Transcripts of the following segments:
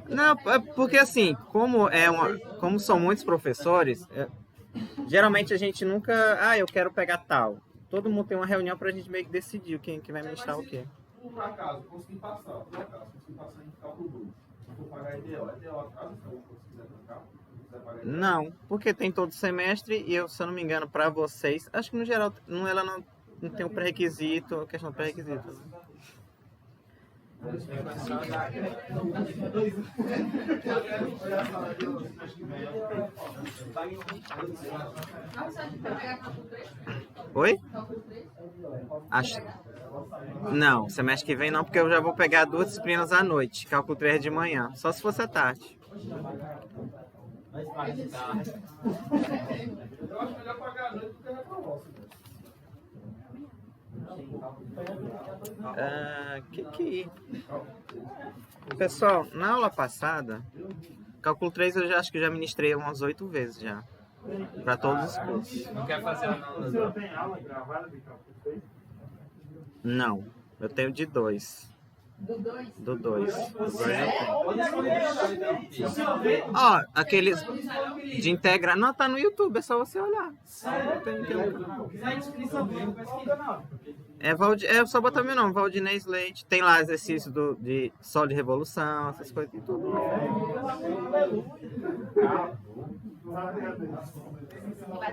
Não, é porque assim, como são muitos professores, geralmente a gente nunca, eu quero pegar tal. Todo mundo tem uma reunião pra gente meio que decidir quem que vai ministrar o quê. Por acaso, consegui passar, em cálculo 2. Se for pagar EDO atrasa, se eu quiser trancar, Não, porque tem todo semestre e eu, se eu não me engano, pra vocês, acho que no geral ela não tem o pré-requisito, a questão do pré-requisito. Né? Oi? Acho... Não, semestre que vem não, porque eu já vou pegar 2 disciplinas à noite, cálculo 3 de manhã, só se fosse à tarde. Eu acho melhor pagar a noite do que reprovar. Pessoal, na aula passada, cálculo 3 eu já acho que já ministrei umas 8 vezes já. Pra todos os cursos. Não quer fazer a aula? O senhor tem aula gravada de cálculo 3? Não, eu tenho de 2. Do 2. Ó, aqueles de integrar. Não, tá no YouTube, é só você olhar. É só botar meu nome, Valdinei Slate. Tem lá exercício de Sol de Revolução, essas coisas e tudo.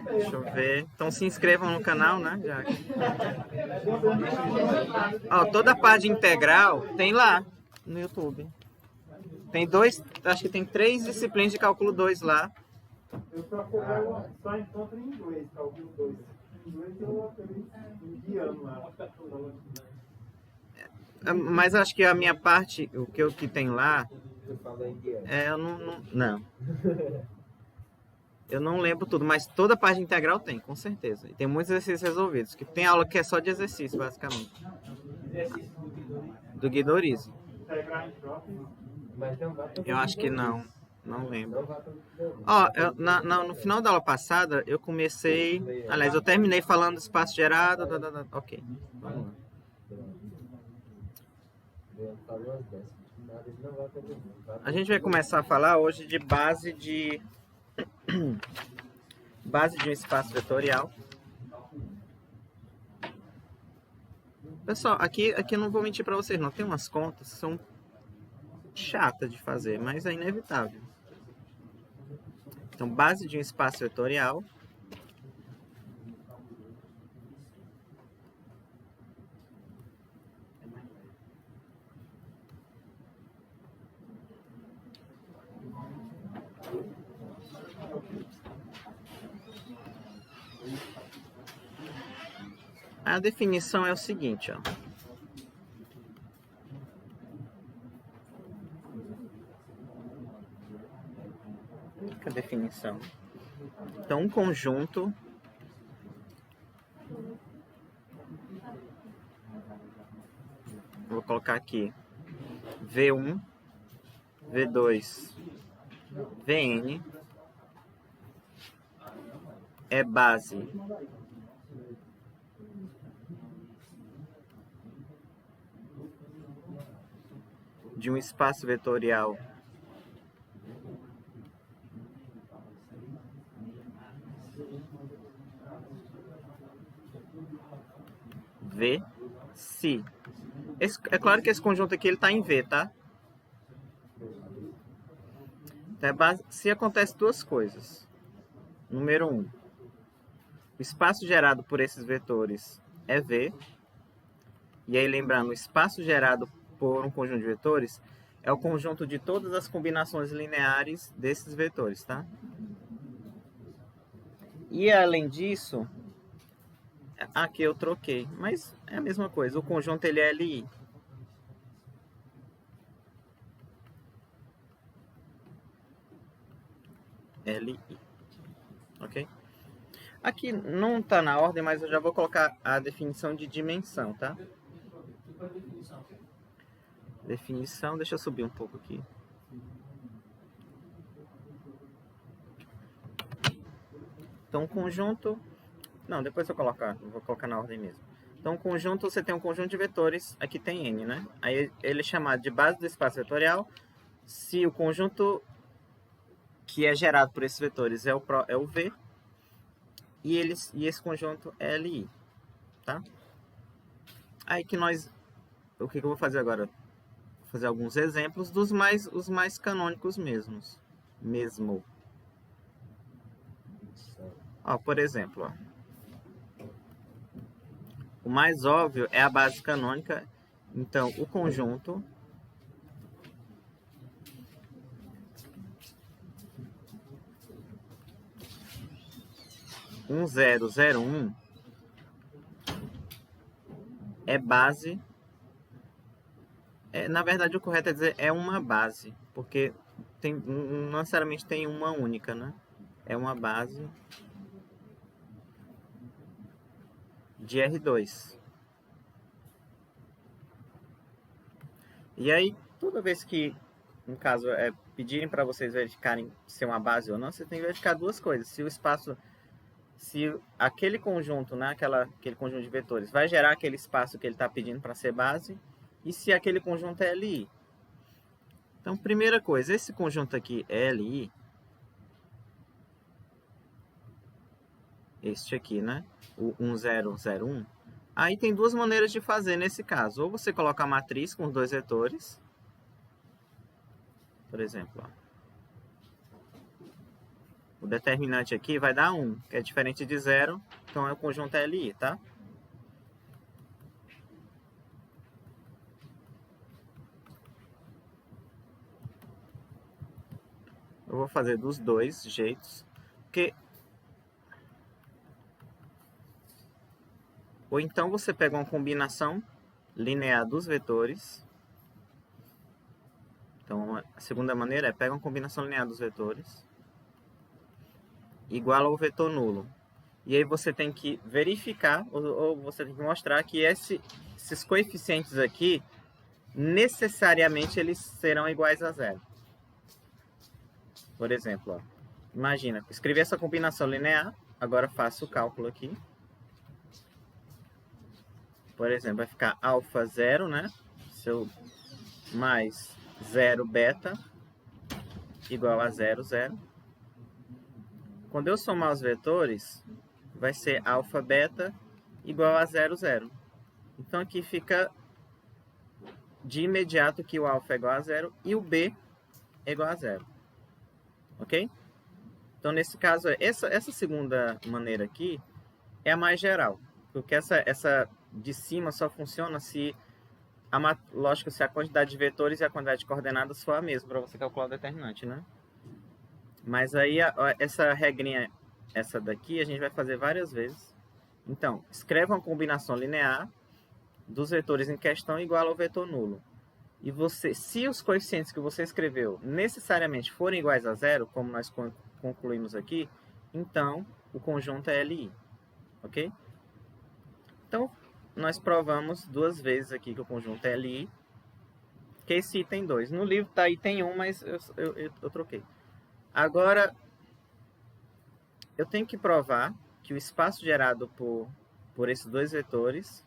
Deixa eu ver. Então se inscrevam no canal, né? Já. Ó, toda a parte integral tem lá no YouTube. Tem acho que tem 3 disciplinas de cálculo 2 lá. Eu só encontro em inglês, cálculo 2. Em inglês eu acabei enviando lá. Mas acho que a minha parte, o que tem lá, eu não. Eu não lembro tudo, mas toda a parte integral tem, com certeza. E tem muitos exercícios resolvidos. Que tem aula que é só de exercício, basicamente. Do Guidorizo. Eu acho que não. Não lembro. Ó, no final da aula passada, eu comecei... Aliás, eu terminei falando do espaço gerado. Ok, vamos lá. A gente vai começar a falar hoje de base de um espaço vetorial. Pessoal, aqui eu não vou mentir para vocês, não. Tem umas contas que são chatas de fazer, mas é inevitável. Então, base de um espaço vetorial. A definição é o seguinte, ó. Que é a definição? Então, um conjunto vou colocar aqui V1, V2, Vn é base de um espaço vetorial V se... É claro que esse conjunto aqui está em V, tá? Então, se acontece 2 coisas. Número 1. O espaço gerado por esses vetores é V. E aí, lembrando, o espaço gerado por um conjunto de vetores é o conjunto de todas as combinações lineares desses vetores, tá? E além disso, aqui eu troquei, mas é a mesma coisa. O conjunto ele é LI. LI. Ok? Aqui não está na ordem, mas eu já vou colocar a definição de dimensão, tá? Definição, deixa eu subir um pouco aqui. Então, conjunto... Não, depois eu vou colocar na ordem mesmo. Então, conjunto, você tem um conjunto de vetores, aqui tem N, né? Aí ele é chamado de base do espaço vetorial se o conjunto que é gerado por esses vetores é o V e esse conjunto é LI, tá? Aí que o que eu vou fazer agora? Vou fazer alguns exemplos dos os mais canônicos mesmo. Ó, por exemplo, ó, o mais óbvio é a base canônica. Então, o conjunto um zero zero um é base. Na verdade, o correto é dizer é uma base, porque não necessariamente tem uma única, né? É uma base de R2. E aí, toda vez que, no caso, pedirem para vocês verificarem se é uma base ou não, você tem que verificar duas coisas. Se o espaço, se aquele conjunto, né, aquele conjunto de vetores, vai gerar aquele espaço que ele está pedindo para ser base, e se aquele conjunto é LI. Então, primeira coisa, esse conjunto aqui é LI, este aqui, né, o 1001, aí tem duas maneiras de fazer nesse caso. Ou você coloca a matriz com os dois vetores, por exemplo, ó. O determinante aqui vai dar 1, que é diferente de 0, então é o conjunto LI, tá? Eu vou fazer dos dois jeitos, porque... Ou então você pega uma combinação linear dos vetores. Então, a segunda maneira é pega uma combinação linear dos vetores igual ao vetor nulo. E aí você tem que verificar, ou você tem que mostrar que esses coeficientes aqui, necessariamente eles serão iguais a zero. Por exemplo, ó, imagina, escrevi essa combinação linear, agora faço o cálculo aqui. Por exemplo, vai ficar alfa 0, né? Mais 0 beta igual a 0, 0. Quando eu somar os vetores, vai ser alfa beta igual a 0, 0. Então aqui fica de imediato que o alfa é igual a 0 e o b é igual a 0. Ok? Então nesse caso, essa segunda maneira aqui é a mais geral. Porque essa de cima só funciona se lógico, se a quantidade de vetores e a quantidade de coordenadas for a mesma para você calcular o determinante, né? Mas aí essa regrinha, essa daqui, a gente vai fazer várias vezes. Então, escreva uma combinação linear dos vetores em questão igual ao vetor nulo. E você, se os coeficientes que você escreveu necessariamente forem iguais a zero, como nós concluímos aqui, então o conjunto é LI. Ok? Então, nós provamos duas vezes aqui que o conjunto é LI, que esse item 2. No livro tá item 1, mas eu troquei. Agora, eu tenho que provar que o espaço gerado por esses dois vetores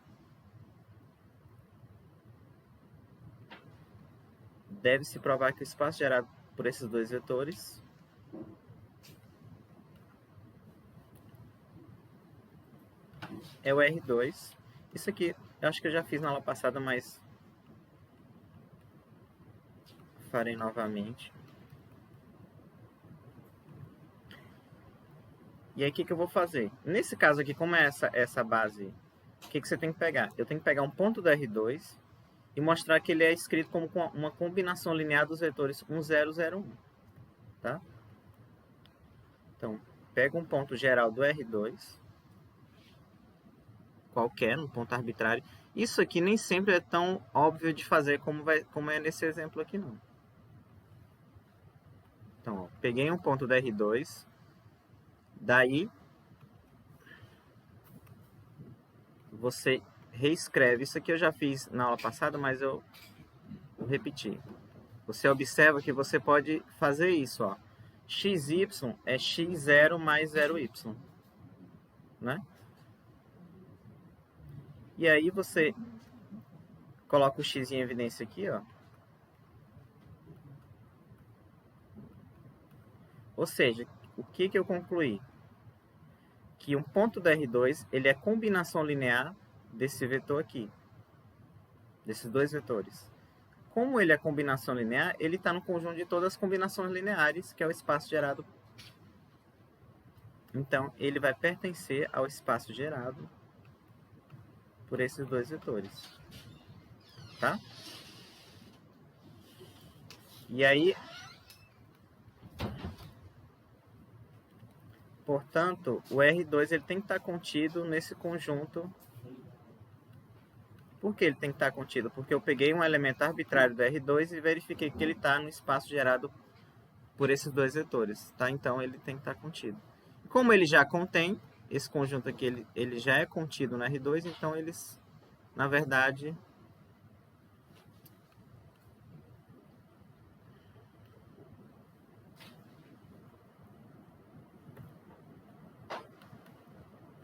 deve-se provar que o espaço gerado por esses dois vetores é o R2. Isso aqui eu acho que eu já fiz na aula passada, mas farei novamente. E aí, o que eu vou fazer? Nesse caso aqui, como é essa base, o que você tem que pegar? Eu tenho que pegar um ponto do R2 e mostrar que ele é escrito como uma combinação linear dos vetores 1, 0, 0, 1. Tá? Então, pega um ponto geral do R2, qualquer, um ponto arbitrário. Isso aqui nem sempre é tão óbvio de fazer como é nesse exemplo aqui, não. Então, ó, peguei um ponto do R2, daí você reescreve. Isso aqui eu já fiz na aula passada, mas eu vou repetir. Você observa que você pode fazer isso, ó. XY é x0 mais 0y, né? E aí você coloca o x em evidência aqui, ó. Ou seja, o que eu concluí? Que um ponto do R2 ele é combinação linear desse vetor aqui, desses dois vetores. Como ele é combinação linear, ele está no conjunto de todas as combinações lineares, que é o espaço gerado. Então, ele vai pertencer ao espaço gerado por esses dois vetores. Tá? E aí, portanto, o R2 ele tem que estar contido nesse conjunto. Por que ele tem que estar contido? Porque eu peguei um elemento arbitrário do R2 e verifiquei que ele está no espaço gerado por esses dois vetores. Tá? Então, ele tem que estar contido. Como ele já contém, esse conjunto aqui ele já é contido no R2, então eles, na verdade,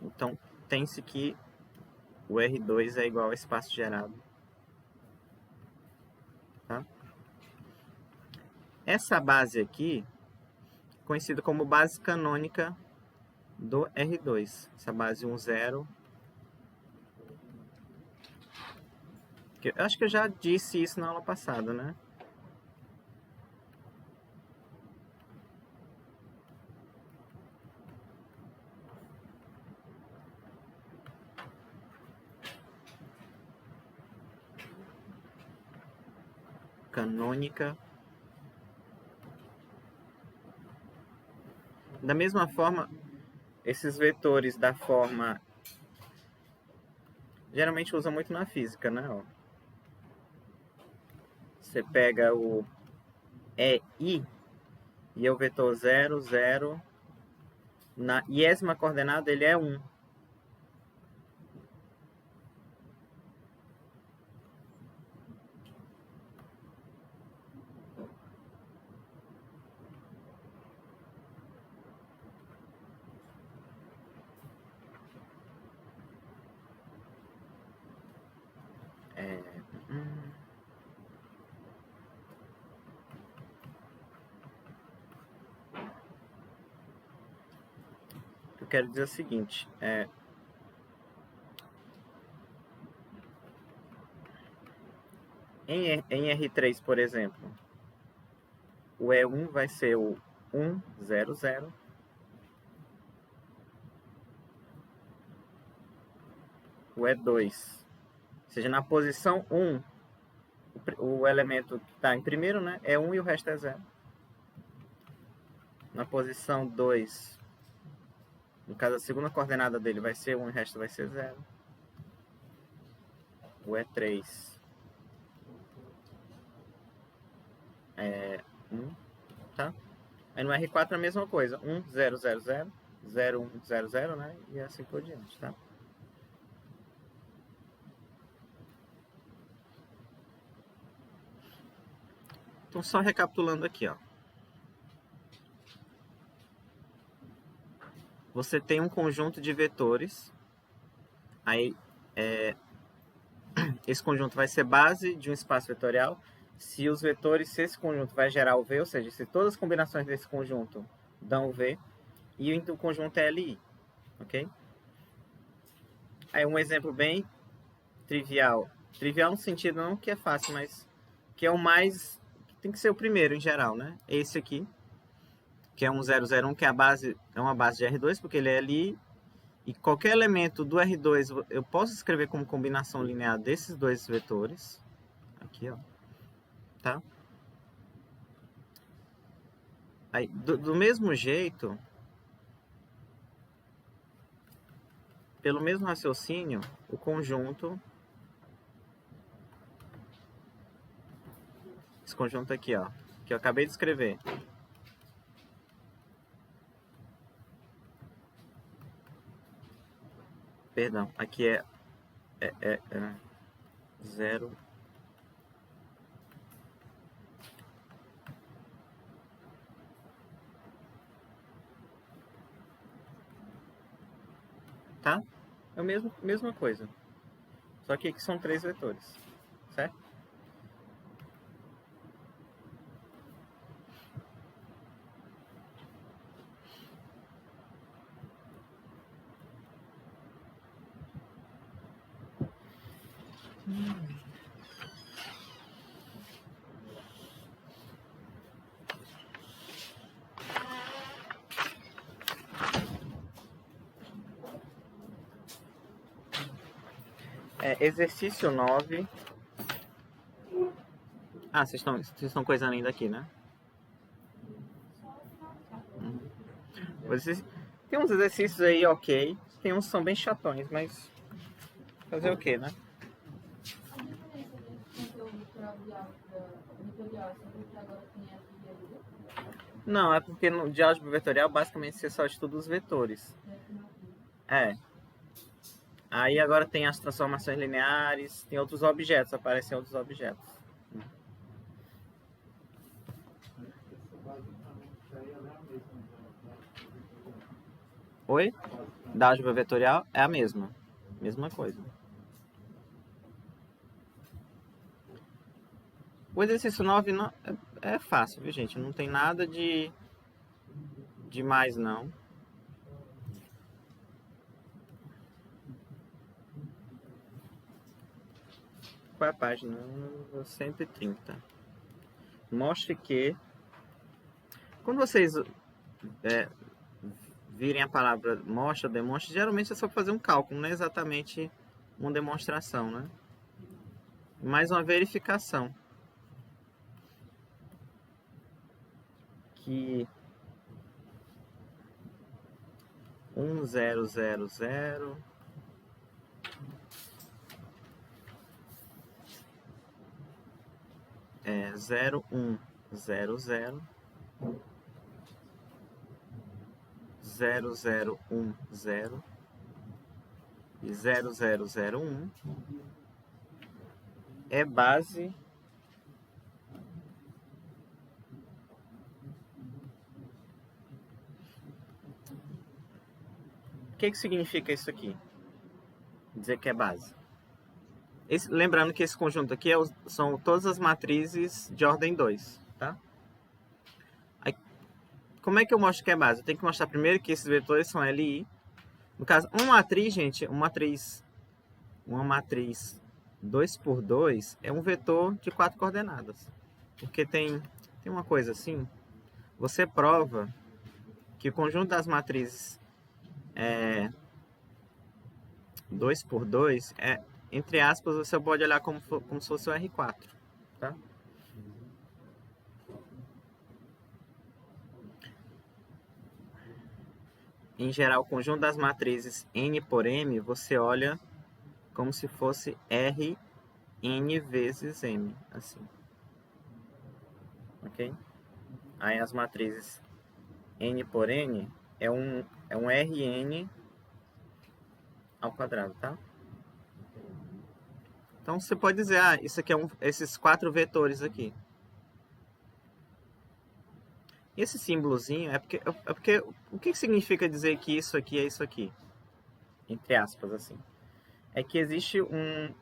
então tem-se que o R2 é igual ao espaço gerado. Tá? Essa base aqui, conhecida como base canônica do R2. Essa base 1, 0. Eu acho que eu já disse isso na aula passada, né? Canônica. Da mesma forma, esses vetores da forma... Geralmente usa muito na física, né? Ó. Você pega o EI e é o vetor 0, 0. Na iésima coordenada ele é 1. Eu quero dizer o seguinte, em R3, por exemplo, o E1 vai ser o 1, 0, 0. O E2, ou seja, na posição 1, o elemento que está em primeiro, né, é 1 e o resto é 0. Na posição 2, no caso a segunda coordenada dele vai ser 1 e o resto vai ser 0. O E3 é 1, tá? Aí no R4 é a mesma coisa, 1, 0, 0, 0, 0, 1, 0, 0, né? E assim por diante, tá? Então só recapitulando aqui, ó. Você tem um conjunto de vetores, aí esse conjunto vai ser base de um espaço vetorial. Se esse conjunto vai gerar o V, ou seja, se todas as combinações desse conjunto dão o V, e o conjunto é LI, ok? Aí um exemplo bem trivial. Trivial no sentido não que é fácil, mas que é o mais... Tem que ser o primeiro em geral, né? Esse aqui, que é um 001, que é uma base de R2, porque ele é LI. E qualquer elemento do R2 eu posso escrever como combinação linear desses dois vetores. Aqui, ó. Tá? Aí, do mesmo jeito, pelo mesmo raciocínio, o conjunto... Esse conjunto aqui, ó. Que eu acabei de escrever. Perdão, aqui é 0... Tá? É a mesma coisa. Só que aqui são 3 vetores, certo? Exercício 9. Ah, vocês estão coisando ainda aqui, né? Tem uns exercícios aí, ok. Tem uns que são bem chatões, mas fazer o quê, né? Não, é porque no de álgebra vetorial basicamente você só estuda os vetores. Aí agora tem as transformações lineares, tem outros objetos, aparecem outros objetos. Oi? Da álgebra vetorial é a mesma coisa. O exercício 9 não, é fácil, viu, gente? Não tem nada de mais, não. Qual é a página? 130. Mostre que... Quando vocês virem a palavra mostra, demonstra, geralmente é só fazer um cálculo, não é exatamente uma demonstração, né? Mais uma verificação. Que 1000 0100 0010 e 0001 é base O que significa isso aqui? Dizer que é base. Lembrando que esse conjunto aqui são todas as matrizes de ordem 2, tá? Aí, como é que eu mostro que é base? Eu tenho que mostrar primeiro que esses vetores são LI. No caso, uma matriz, gente, uma matriz 2 por 2 é um vetor de 4 coordenadas. Porque tem uma coisa assim, você prova que o conjunto das matrizes 2 por 2 entre aspas, você pode olhar como se fosse o R4, tá? Em geral, o conjunto das matrizes N por M, você olha como se fosse Rn vezes M, assim. Ok? Aí as matrizes N por N é um Rn ao quadrado, tá? Então você pode dizer, isso aqui esses 4 vetores aqui. E esse símbolozinho é porque o que significa dizer que isso aqui é isso aqui? Entre aspas, assim. É que existe um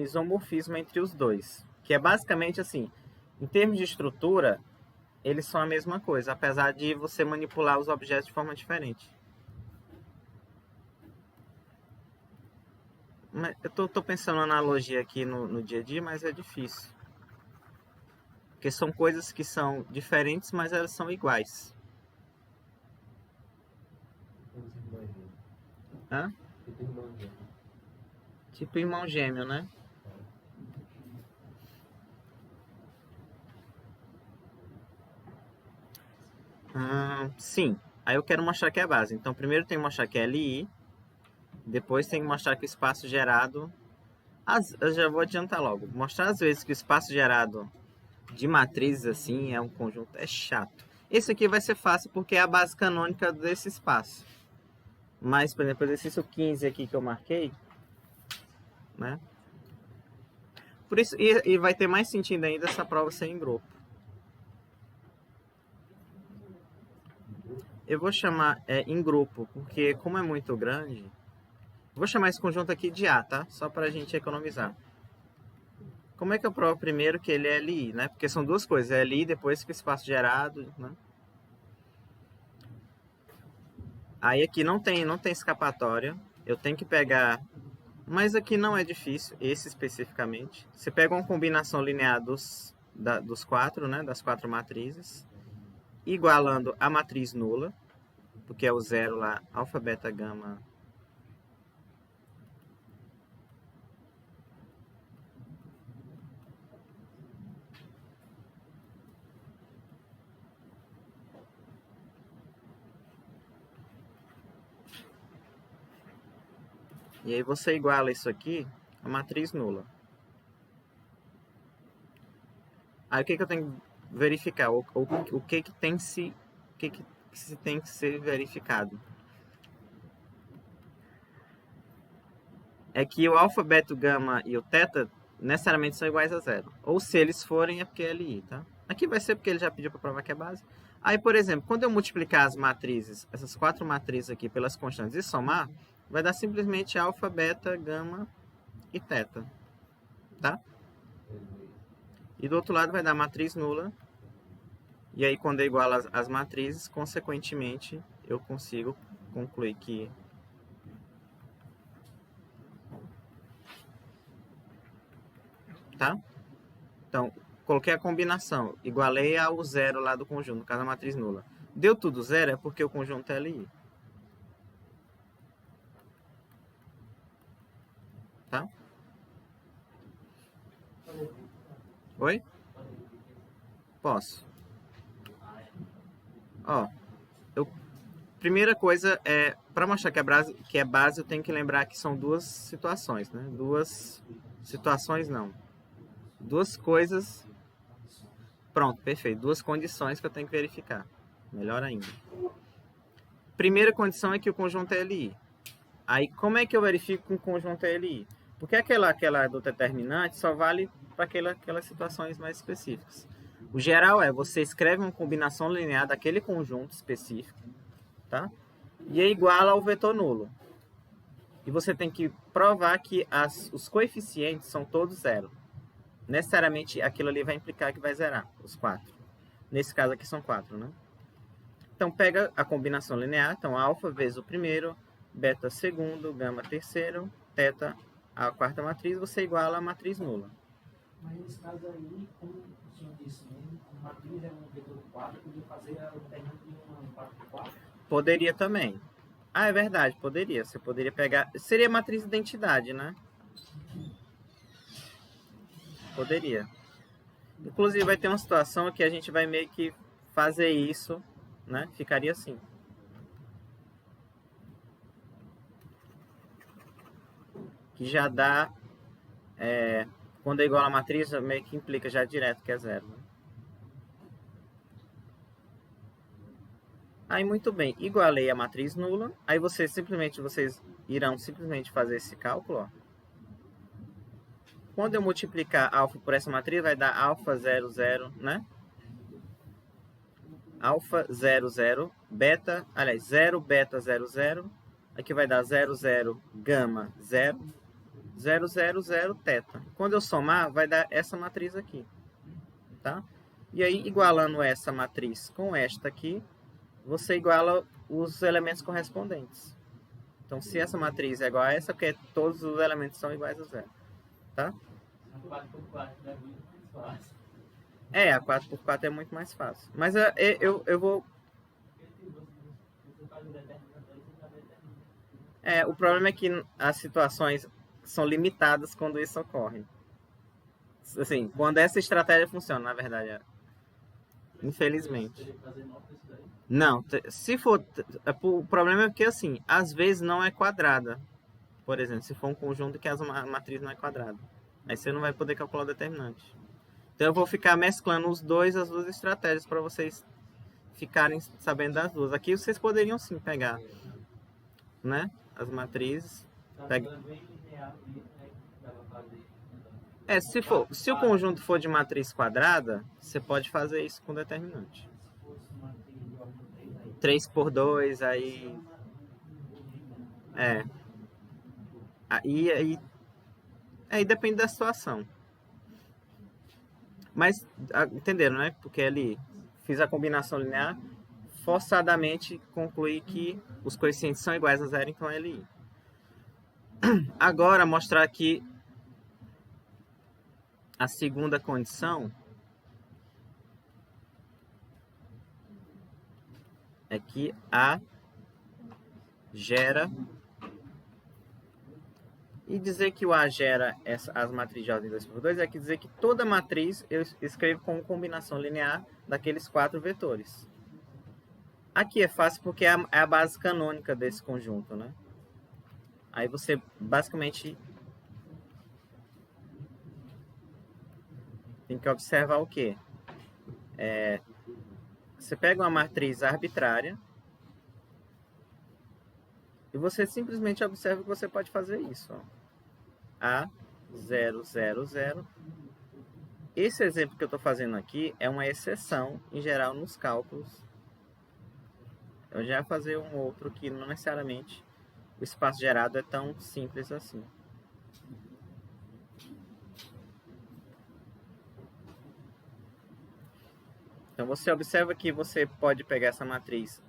isomorfismo entre os dois. Que é basicamente assim, em termos de estrutura, eles são a mesma coisa, apesar de você manipular os objetos de forma diferente. Eu tô pensando na analogia aqui no dia a dia, mas é difícil. Porque são coisas que são diferentes, mas elas são iguais. Hã? Tipo irmão gêmeo, né? Sim. Aí eu quero mostrar que é a base. Então, primeiro tem que mostrar que é LI. Depois tem que mostrar que o espaço gerado... eu já vou adiantar logo. Mostrar às vezes que o espaço gerado de matrizes, assim, é um conjunto... É chato. Esse aqui vai ser fácil porque é a base canônica desse espaço. Mas, por exemplo, o exercício 15 aqui que eu marquei, né? Por isso, e vai ter mais sentido ainda essa prova ser em grupo. Eu vou chamar em grupo, porque como é muito grande, Vou chamar esse conjunto aqui de A, tá? Só para a gente economizar. Como é que eu provo primeiro que ele é LI, né? Porque são duas coisas, é LI depois que o espaço gerado, né? Aí aqui não tem escapatória. Eu tenho que pegar... Mas aqui não é difícil, esse especificamente. Você pega uma combinação linear dos quatro, né? Das quatro matrizes. Igualando a matriz nula, porque é o zero lá, alfa, beta, gama. E aí você iguala isso aqui a matriz nula. Aí o que eu tenho que verificar? O que tem se tem que ser verificado? É que o alfa, beta, o gama e o teta necessariamente são iguais a zero. Ou se eles forem, é porque é LI, tá? Aqui vai ser porque ele já pediu para provar que é base. Aí, por exemplo, quando eu multiplicar as matrizes, essas quatro matrizes aqui pelas constantes e somar, vai dar simplesmente alfa, beta, gama e teta, tá? E do outro lado vai dar matriz nula. E aí, quando eu igualo as matrizes, consequentemente, eu consigo concluir que... Tá? Então, coloquei a combinação, igualei ao zero lá do conjunto, no caso a matriz nula. Deu tudo zero é porque o conjunto é LI. Tá? Oi? Posso. Ó, primeira coisa é, para mostrar que é base, eu tenho que lembrar que são duas situações, né? Duas situações não. Duas coisas. Pronto, perfeito. Duas condições que eu tenho que verificar. Melhor ainda. Primeira condição é que o conjunto é LI. Aí, como é que eu verifico que o conjunto é LI? Porque aquela do determinante só vale para aquelas situações mais específicas. O geral é, você escreve uma combinação linear daquele conjunto específico, tá? E é igual ao vetor nulo. E você tem que provar que os coeficientes são todos zero. Necessariamente, aquilo ali vai implicar que vai zerar, os quatro. Nesse caso aqui são quatro, né? Então, pega a combinação linear. Então, alfa vezes o primeiro, beta segundo, gama terceiro, teta a quarta matriz, você iguala a matriz nula. Mas nesse caso aí, como o senhor disse mesmo, a matriz é um vetor 4, podia fazer a alternante de uma 4 por 4? Poderia também. Ah, é verdade, poderia. Você poderia pegar... Seria matriz de identidade, né? Poderia. Inclusive, vai ter uma situação que a gente vai meio que fazer isso, né? Ficaria assim. Que já dá... quando é igual a matriz, meio que implica já direto que é zero. Né? Aí, muito bem. Igualei a matriz nula. Aí, vocês irão simplesmente fazer esse cálculo, ó. Quando eu multiplicar alfa por essa matriz, vai dar alfa 0, 0, né? Alfa 0, 0, beta, aliás, 0, beta 0, 0. Aqui vai dar 0, 0, gama 0, 0, 0, 0, teta. Quando eu somar, vai dar essa matriz aqui, tá? E aí, igualando essa matriz com esta aqui, você iguala os elementos correspondentes. Então, se essa matriz é igual a essa, porque todos os elementos são iguais a zero, tá? A 4 por 4 é muito mais fácil. A 4x4 é muito mais fácil. Mas eu vou... o problema é que as situações são limitadas quando isso ocorre. Assim, quando essa estratégia funciona, na verdade. Infelizmente. Não, se for... O problema é que, assim, às vezes não é quadrada. Por exemplo, se for um conjunto que a matriz não é quadrada. Aí você não vai poder calcular o determinante. Então eu vou ficar mesclando as duas estratégias para vocês ficarem sabendo das duas. Aqui vocês poderiam sim pegar, né? As matrizes. Se o conjunto for de matriz quadrada, você pode fazer isso com determinante. 3 por 2, aí... Aí depende da situação. Mas entenderam, né? Porque ali fiz a combinação linear, forçadamente concluí que os coeficientes são iguais a zero, então é LI. Agora, mostrar aqui a segunda condição é que A gera, e dizer que o A gera as matrizes de ordem 2×2 é que dizer que toda matriz eu escrevo como combinação linear daqueles 4 vetores. Aqui é fácil porque é a base canônica desse conjunto, né? Aí você basicamente tem que observar o quê? Você pega uma matriz arbitrária e você simplesmente observa que você pode fazer isso. Ó. A, 0, 0, 0. Esse exemplo que eu estou fazendo aqui é uma exceção, em geral, nos cálculos. Eu já vou fazer um outro que não necessariamente o espaço gerado é tão simples assim. Então, você observa que você pode pegar essa matriz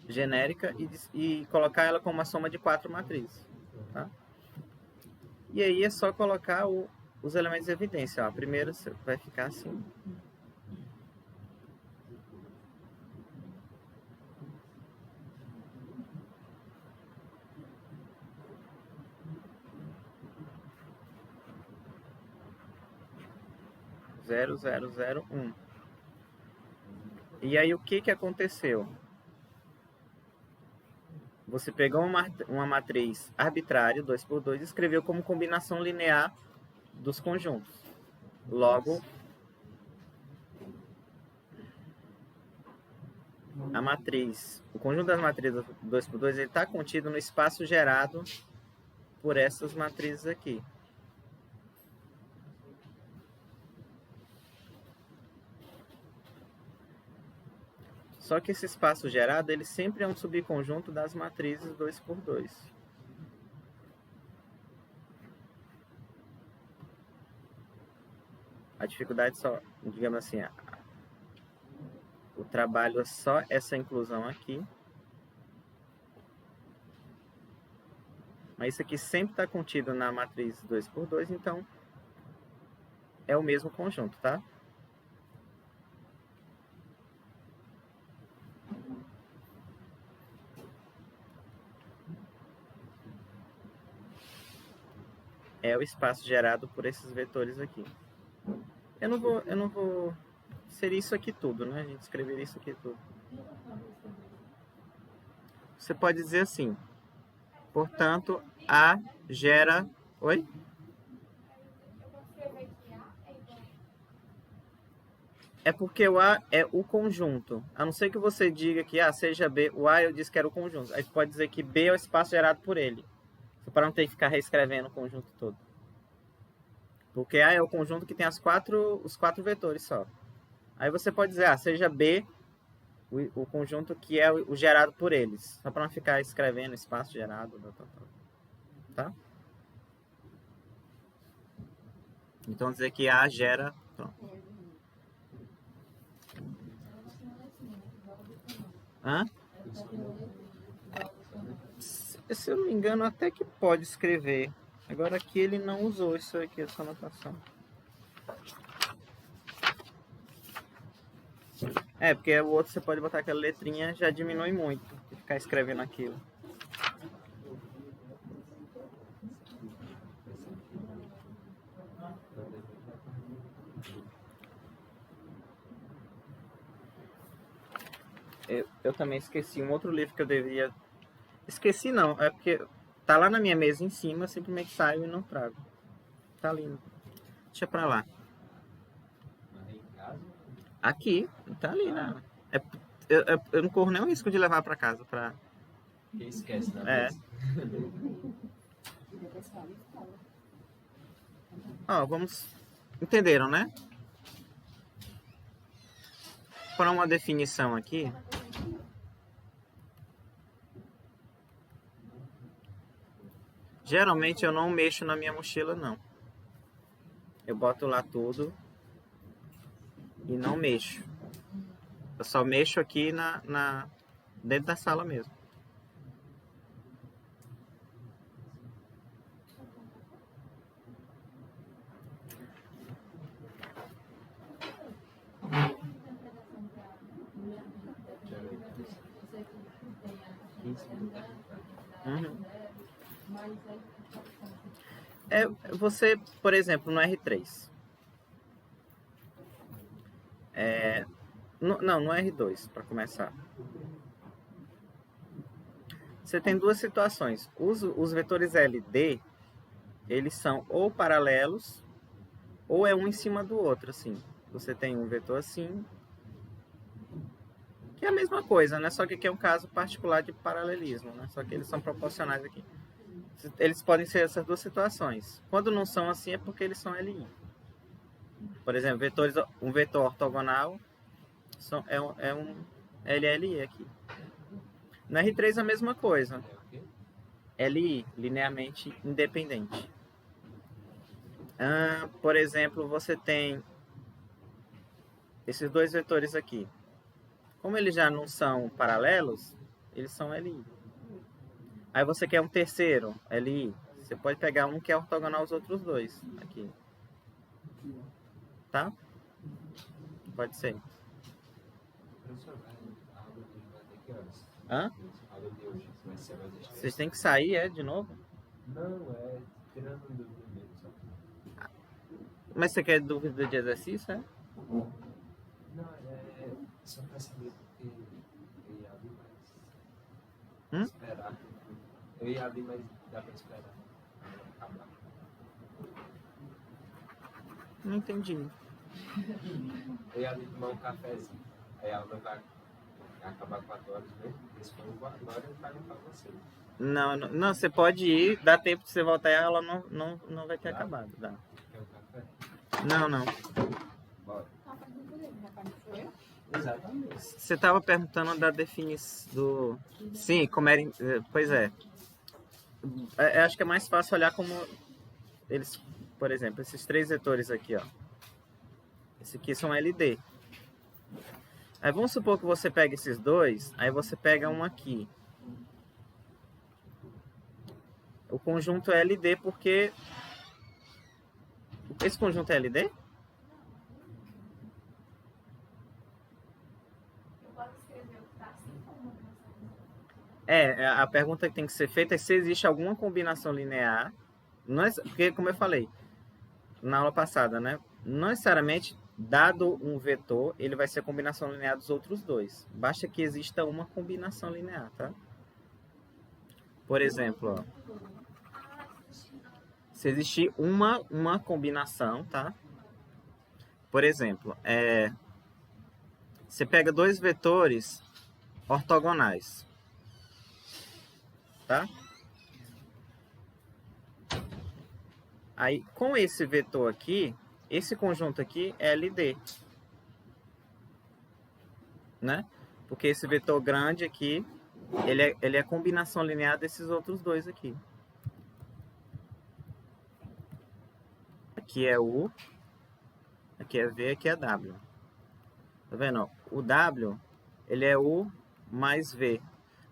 genérica e colocar ela como uma soma de 4 matrizes. Tá? E aí é só colocar os elementos de evidência. Ó. A primeira vai ficar assim. Zero, 0, 0, 1. E aí o que aconteceu? Você pegou uma matriz arbitrária, 2×2, e escreveu como combinação linear dos conjuntos. Logo, o conjunto das matrizes 2×2 ele está contido no espaço gerado por essas matrizes aqui. Só que esse espaço gerado ele sempre é um subconjunto das matrizes 2×2. A dificuldade só, digamos assim, o trabalho é só essa inclusão aqui. Mas isso aqui sempre está contido na matriz 2×2, então é o mesmo conjunto, tá? É o espaço gerado por esses vetores aqui. Eu não vou ser isso aqui tudo, né? A gente escreveria isso aqui tudo. Você pode dizer assim, portanto, A gera... Oi? É porque o A é o conjunto. A não ser que você diga que seja B, o A eu disse que era o conjunto. Aí você pode dizer que B é o espaço gerado por ele. Para não ter que ficar reescrevendo o conjunto todo. Porque A é o conjunto que tem os quatro vetores só. Aí você pode dizer, seja B o conjunto que é o gerado por eles. Só para não ficar escrevendo espaço gerado. Tá? Então dizer que A gera... Pronto. Hã? Se eu não me engano, até que pode escrever. Agora aqui ele não usou isso aqui, essa anotação. Porque o outro você pode botar aquela letrinha, já diminui muito de ficar escrevendo aquilo. Eu também esqueci um outro livro que eu devia... Esqueci não, é porque tá lá na minha mesa em cima, eu simplesmente saio e não trago. Tá lindo. Deixa pra lá. Aqui, tá ali, né? Eu não corro nenhum risco de levar pra casa. Quem esquece, né? Vamos... Entenderam, né? Para uma definição aqui... Geralmente eu não mexo na minha mochila, não. Eu boto lá tudo e não mexo. Eu só mexo aqui dentro da sala mesmo. Uhum. Você, por exemplo, no R3. Não, no R2, para começar. Você tem duas situações. Os vetores LD, eles são ou paralelos, ou é um em cima do outro, assim. Você tem um vetor assim, que é a mesma coisa, né? Só que aqui é um caso particular de paralelismo, né? Só que eles são proporcionais aqui. Eles podem ser essas duas situações. Quando não são assim, é porque eles são LI. Por exemplo, um vetor ortogonal é um LLI aqui. No R3 é a mesma coisa. LI, linearmente independente. Por exemplo, você tem esses dois vetores aqui. Como eles já não são paralelos, eles são LI. Aí você quer um terceiro, LI. Você pode pegar um que é ortogonal aos outros dois. Aqui. Tá? Pode ser. Hã? Vocês têm que sair, de novo? Não, tirando dúvida mesmo. Mas você quer dúvida de exercício, é? Não, só pra saber porque eu ia abrir, mas esperar. Eu ia abrir, mas dá pra esperar. Acabar. Não entendi. Eu ia ali tomar um cafezinho. Aí a aula vai acabar 4 horas mesmo. Se for 4 horas, eu pago pra você. Não, você pode ir, dá tempo de você voltar e a aula não vai ter acabado. Dá. Quer um café? Não. Bora. Exatamente. Você estava perguntando da definição do... Sim, como era... Pois é. Eu acho que é mais fácil olhar como eles... Por exemplo, esses três vetores aqui, ó. Esse aqui são LD. Aí vamos supor que você pega esses dois, aí você pega um aqui. O conjunto é LD porque... Esse conjunto é LD? A pergunta que tem que ser feita é se existe alguma combinação linear. Não é, porque, como eu falei na aula passada, né? Não necessariamente, dado um vetor, ele vai ser a combinação linear dos outros dois. Basta que exista uma combinação linear, tá? Por exemplo, ó, se existir uma combinação, tá? Por exemplo, você pega dois vetores ortogonais, tá? Aí, com esse vetor aqui, esse conjunto aqui é LD, né? Porque esse vetor grande aqui, ele é a combinação linear desses outros dois aqui. Aqui é U, aqui é V, aqui é W. Tá vendo? O W, ele é U mais V.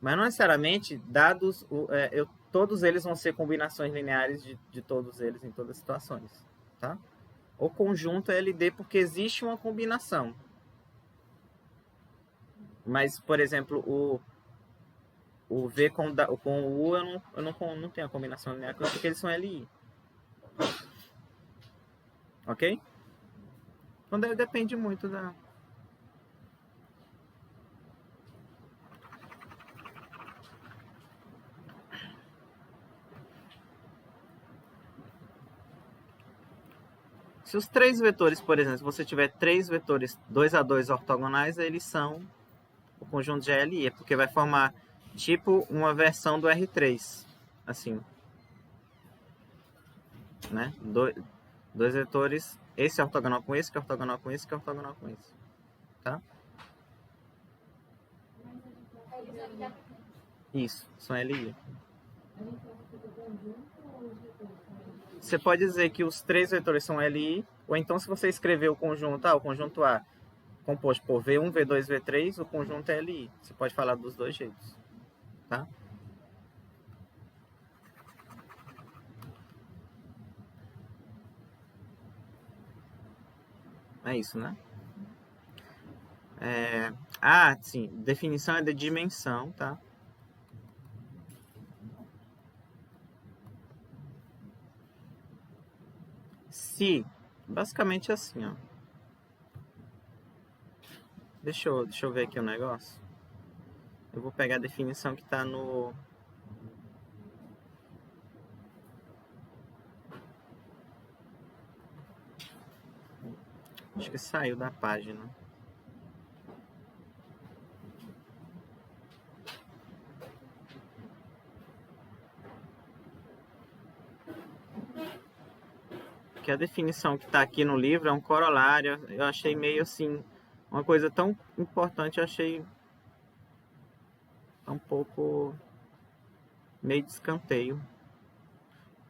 Mas não necessariamente, dados, todos eles vão ser combinações lineares de todos eles em todas as situações. Tá? O conjunto é LD porque existe uma combinação. Mas, por exemplo, o V com o U eu não tenho a combinação linear porque eles são LI. Ok? Então depende muito da... Se os três vetores, por exemplo, se você tiver três vetores 2 a 2 ortogonais, eles são o conjunto de LI, porque vai formar tipo uma versão do R3, assim, né? Dois vetores, esse é ortogonal com esse, que é ortogonal com esse, que é ortogonal com esse, tá? Isso, são LI. Você pode dizer que os 3 vetores são LI, ou então se você escrever o conjunto A composto por V1, V2, V3, o conjunto é LI. Você pode falar dos dois jeitos, tá? É isso, né? Sim. Definição é de dimensão, tá? Se, basicamente assim, ó. Deixa eu ver aqui o negócio. Eu vou pegar a definição que tá no... Acho que saiu da página. Que a definição que está aqui no livro é um corolário. Eu achei meio assim, uma coisa tão importante, eu achei um pouco meio de escanteio.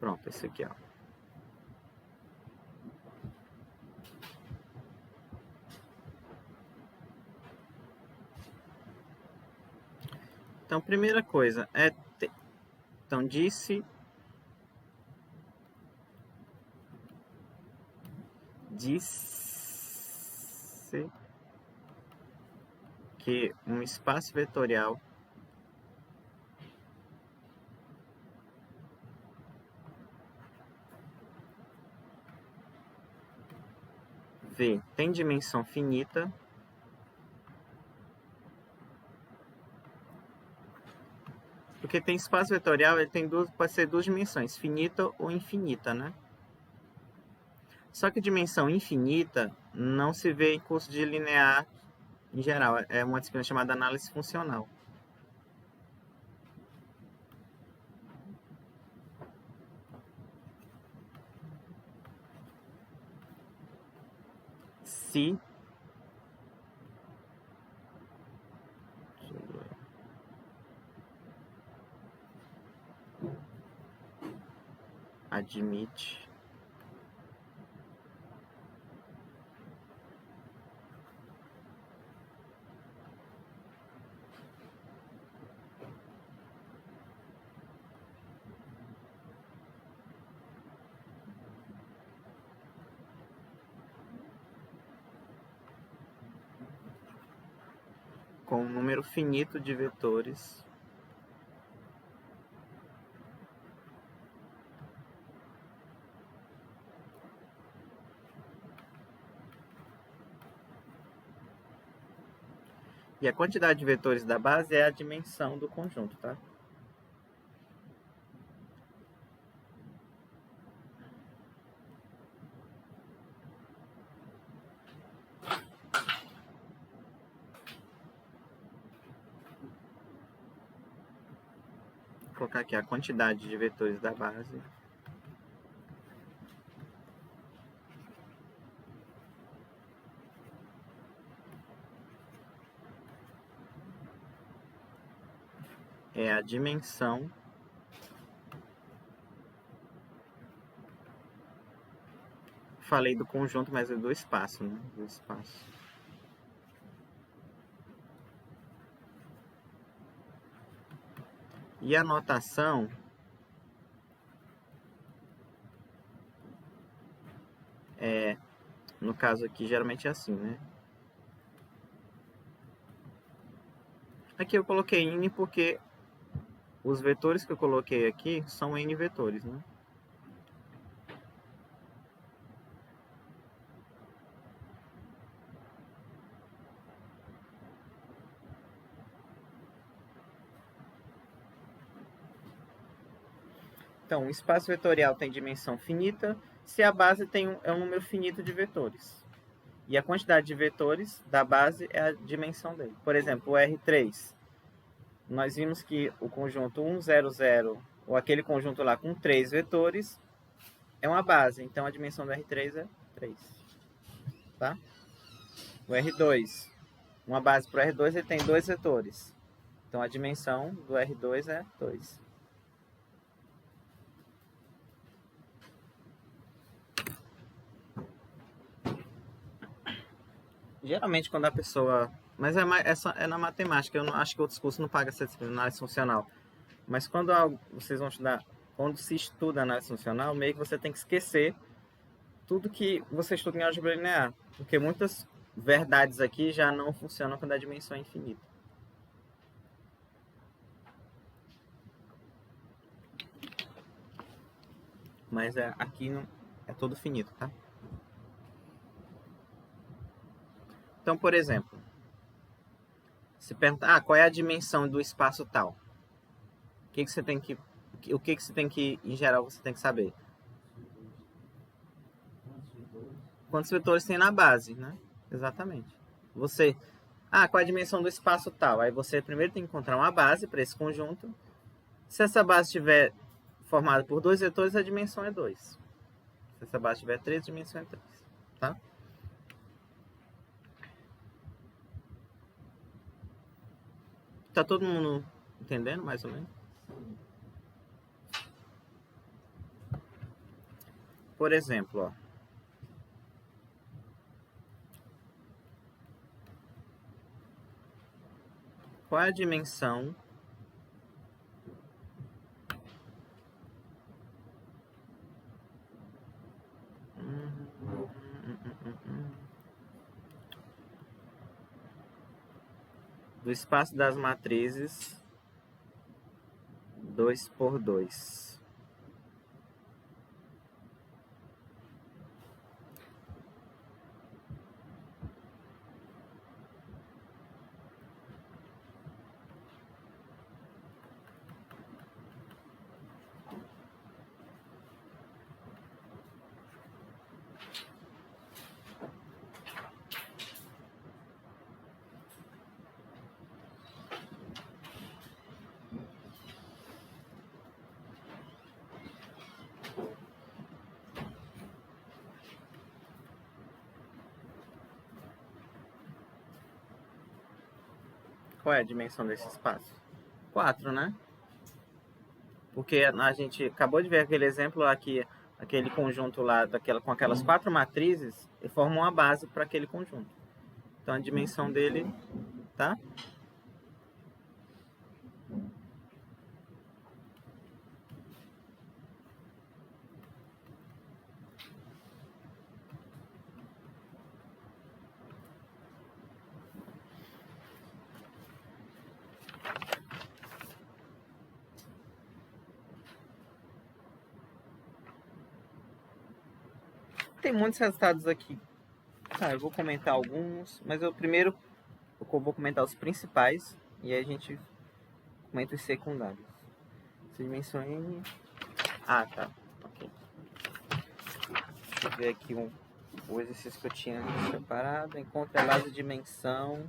Pronto, esse aqui, ó. Então, primeira coisa é então disse que um espaço vetorial V tem dimensão finita porque tem espaço vetorial, ele tem pode ser duas dimensões, finita ou infinita, né? Só que dimensão infinita não se vê em curso de linear em geral. É uma disciplina chamada análise funcional. Se admite com um número finito de vetores e a quantidade de vetores da base é a dimensão do conjunto, tá? Vou colocar aqui a quantidade de vetores da base é a dimensão falei do conjunto, mas é do espaço, né? Do espaço. E a notação no caso aqui, geralmente é assim, né? Aqui eu coloquei N porque os vetores que eu coloquei aqui são N vetores, né? Então, o espaço vetorial tem dimensão finita se a base é um número finito de vetores. E a quantidade de vetores da base é a dimensão dele. Por exemplo, o R3. Nós vimos que o conjunto 1, 0, 0, ou aquele conjunto lá com 3 vetores, é uma base. Então, a dimensão do R3 é 3. Tá? O R2. Uma base para o R2 ele tem 2 vetores. Então, a dimensão do R2 é 2. Geralmente quando a pessoa... Mas é na matemática, eu não, acho que outros cursos não pagam essa disciplina, análise funcional. Mas quando vocês vão estudar, quando se estuda análise funcional, meio que você tem que esquecer tudo que você estuda em álgebra linear. Porque muitas verdades aqui já não funcionam quando a dimensão é infinita. Mas aqui não, é todo finito, tá? Então, por exemplo, se perguntar, qual é a dimensão do espaço tal? O que você tem que, em geral, você tem que saber? Quantos vetores tem na base, né? Exatamente. Qual é a dimensão do espaço tal? Aí você primeiro tem que encontrar uma base para esse conjunto. Se essa base estiver formada por 2 vetores, a dimensão é 2. Se essa base tiver 3, a dimensão é 3. Tá? Tá todo mundo entendendo, mais ou menos? Por exemplo, ó. Qual é a dimensão do espaço das matrizes 2 por 2? Qual é a dimensão desse espaço? 4, né? Porque a gente acabou de ver aquele exemplo aqui, aquele conjunto lá com aquelas 4 matrizes, e forma uma base para aquele conjunto. Então a dimensão dele, tá? Tem muitos resultados aqui. Eu vou comentar alguns, mas eu vou comentar os principais e aí a gente comenta os secundários. Essa dimensão N. Tá. Ok. Deixa eu ver aqui o exercício que eu tinha separado. Encontre a base de dimensão.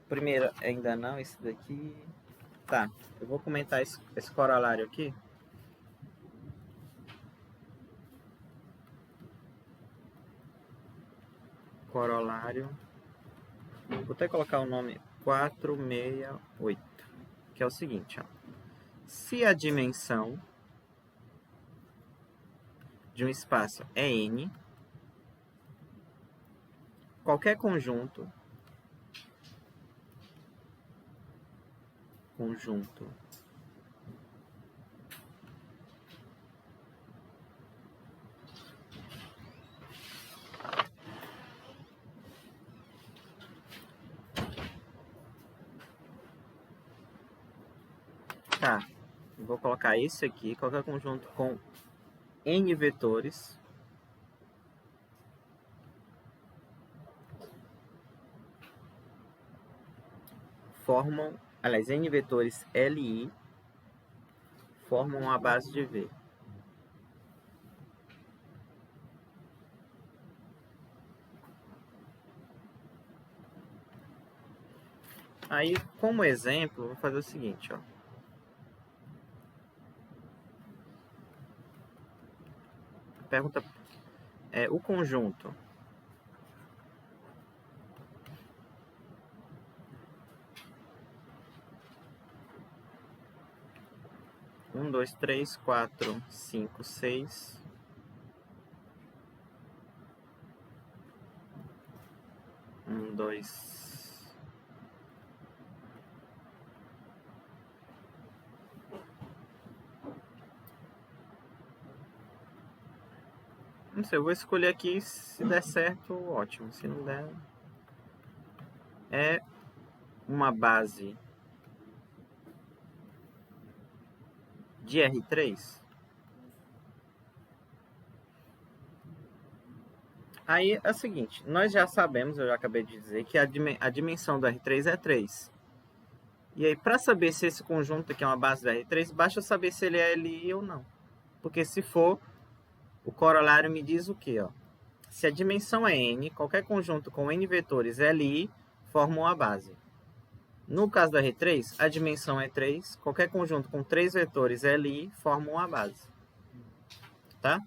Primeiro, ainda não, esse daqui. Tá, eu vou comentar esse corolário aqui. Corolário. Vou até colocar o nome 468, que é o seguinte, ó. Se a dimensão de um espaço é N, qualquer conjunto vou colocar esse aqui, qualquer conjunto com N vetores formam, aliás, N vetores LI formam a base de V. Aí, como exemplo, vou fazer o seguinte, ó. Pergunta, o conjunto um, dois, três, quatro, cinco, seis 2. Não sei, eu vou escolher aqui, se der certo, ótimo. Se não der, é uma base de R3. Aí é o seguinte, nós já sabemos, eu já acabei de dizer, que a dimensão do R3 é 3. E aí, para saber se esse conjunto aqui é uma base do R3, basta saber se ele é Li ou não. Porque se for, o corolário me diz o quê? Ó? Se a dimensão é N, qualquer conjunto com N vetores Li forma uma base. No caso do R3, a dimensão é 3, qualquer conjunto com 3 vetores Li forma uma base. Tá?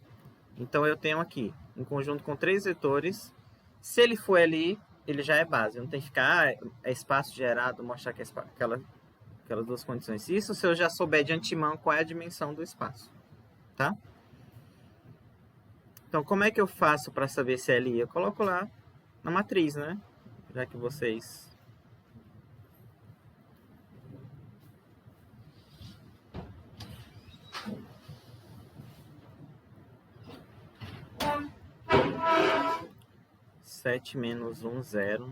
Então eu tenho aqui um conjunto com 3 vetores. Se ele for Li, ele já é base. Não tem que ficar, é espaço gerado, mostrar que é aquelas duas condições. Isso se eu já souber de antemão qual é a dimensão do espaço. Tá? Então, como é que eu faço para saber se é Li? Eu coloco lá na matriz, né? Já que vocês... Sete menos 1, 0.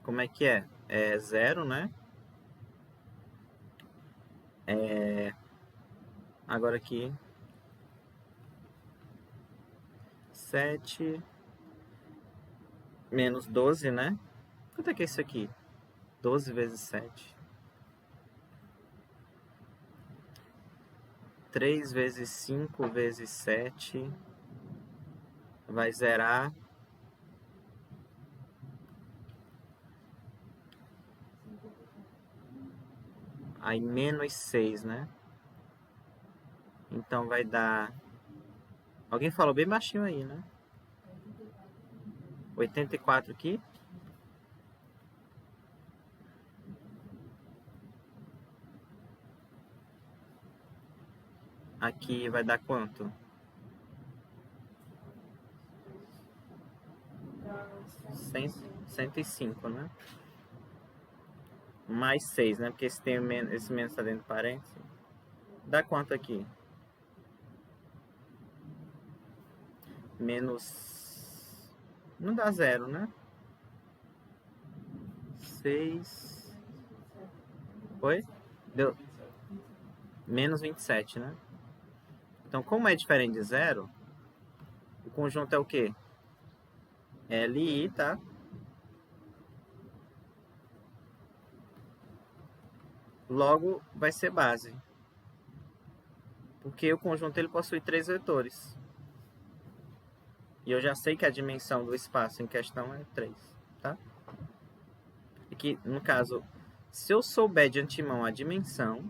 Como é que é? É 0, né? Agora aqui. 7 menos 12, né? Quanto é que é isso aqui? 12 vezes 7. 3 vezes 5 vezes 7 vai zerar. Aí menos 6, né? Então vai dar... Alguém falou bem baixinho aí, né? 84 aqui. Aqui vai dar quanto? 105, né? Mais 6, né? Porque esse menos está dentro do parênteses. Dá quanto aqui? Menos... Não dá 0, né? 6... Oi? Deu... Menos 27, né? Então, como é diferente de 0, o conjunto é o quê? Li, tá? Logo, vai ser base. Porque o conjunto ele possui 3 vetores. E eu já sei que a dimensão do espaço em questão é 3, tá? E que, no caso, se eu souber de antemão a dimensão,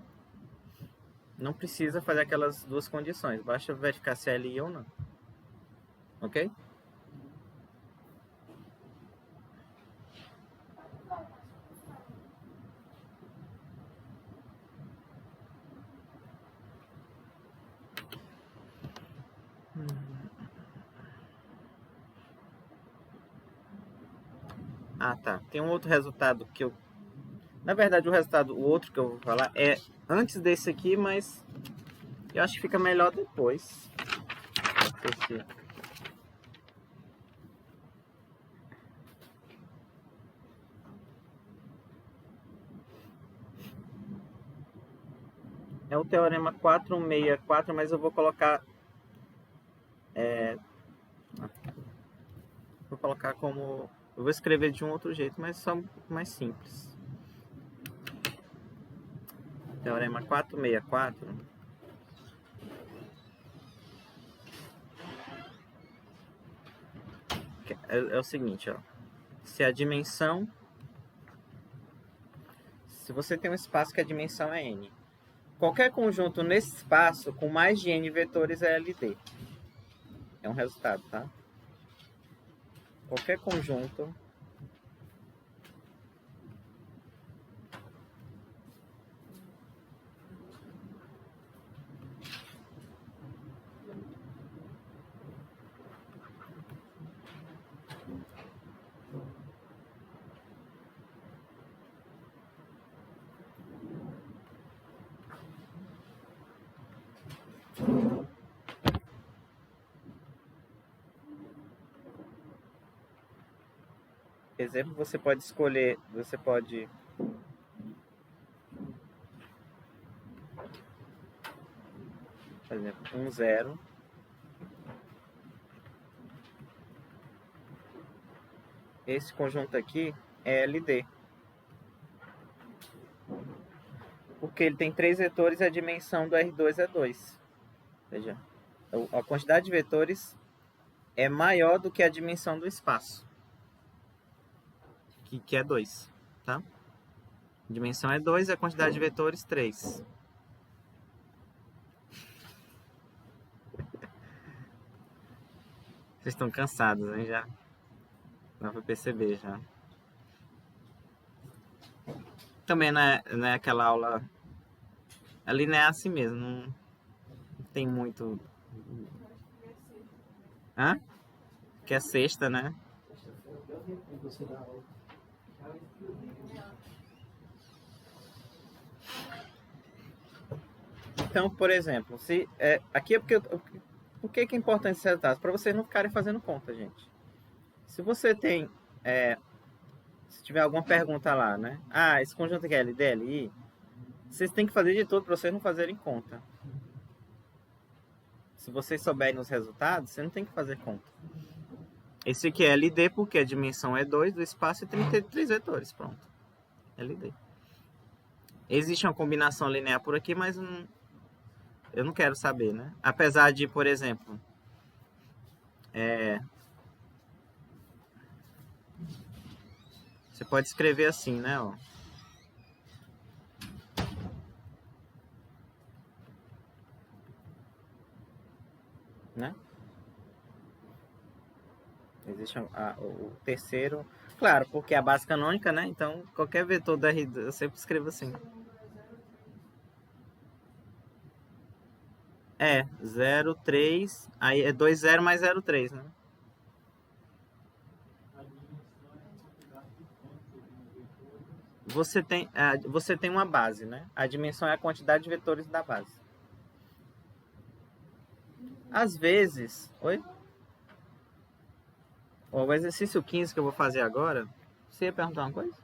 não precisa fazer aquelas duas condições. Basta verificar se é Li ou não. Ok? Ah, tá. Tem um outro resultado que eu... Na verdade, o outro que eu vou falar é antes desse aqui, mas eu acho que fica melhor depois. Esse... É o teorema 464, mas eu vou colocar... Vou colocar como... Eu vou escrever de um outro jeito, mas só um pouco mais simples. Teorema 464. É o seguinte, ó. Se a dimensão... Se você tem um espaço que a dimensão é N. Qualquer conjunto nesse espaço com mais de N vetores é LD. É um resultado, tá? Qualquer conjunto exemplo, você pode escolher, você pode por exemplo, 1, 0. Esse conjunto aqui é LD. Porque ele tem 3 vetores e a dimensão do R2 é 2. Veja, a quantidade de vetores é maior do que a dimensão do espaço, que é 2. Tá? A dimensão é 2 e a quantidade de vetores 3. Vocês estão cansados, hein? Já dá pra perceber já. Também não é aquela aula. Ali não é assim mesmo. Não tem muito. Hã? Que é sexta, né? Você dá aula. Então, por exemplo, se aqui é porque por que é importante esses resultados? Para vocês não ficarem fazendo conta, gente. Se você tem se tiver alguma pergunta lá, né? Ah, esse conjunto aqui é LD, LI, vocês têm que fazer de tudo para vocês não fazerem conta. Se vocês souberem os resultados, você não tem que fazer conta. Esse aqui é LD porque a dimensão é 2 do espaço e 33 vetores. Pronto. LD. Existe uma combinação linear por aqui, mas eu não quero saber, né? Apesar de, por exemplo, você pode escrever assim, né? Ó. Né? Existe o terceiro. Claro, porque é a base canônica, né? Então, qualquer vetor da R2, eu sempre escrevo assim. 0, 3, aí é 2, 0 mais 0, 3, né? Você tem uma base, né? A dimensão é a quantidade de vetores da base. Às vezes... Oi? O exercício 15 que eu vou fazer agora... Você ia perguntar uma coisa?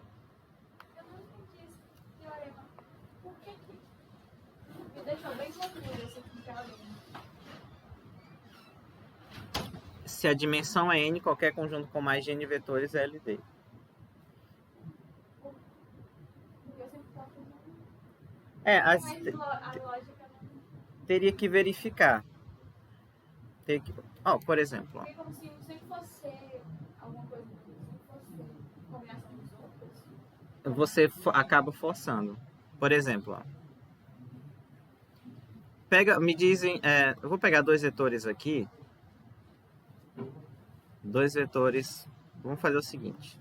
Eu não entendi esse teorema. Por que me deixou bem confuso esse teorema? Se a dimensão é n, qualquer conjunto com mais de n vetores é LD. Eu sempre confundo. Mas A lógica não... teria que verificar. Por exemplo... É como se sempre fosse alguma coisa, se fosse combinação dos outros. Você acaba forçando. Por exemplo, me dizem, eu vou pegar 2 vetores aqui. 2 vetores. Vamos fazer o seguinte.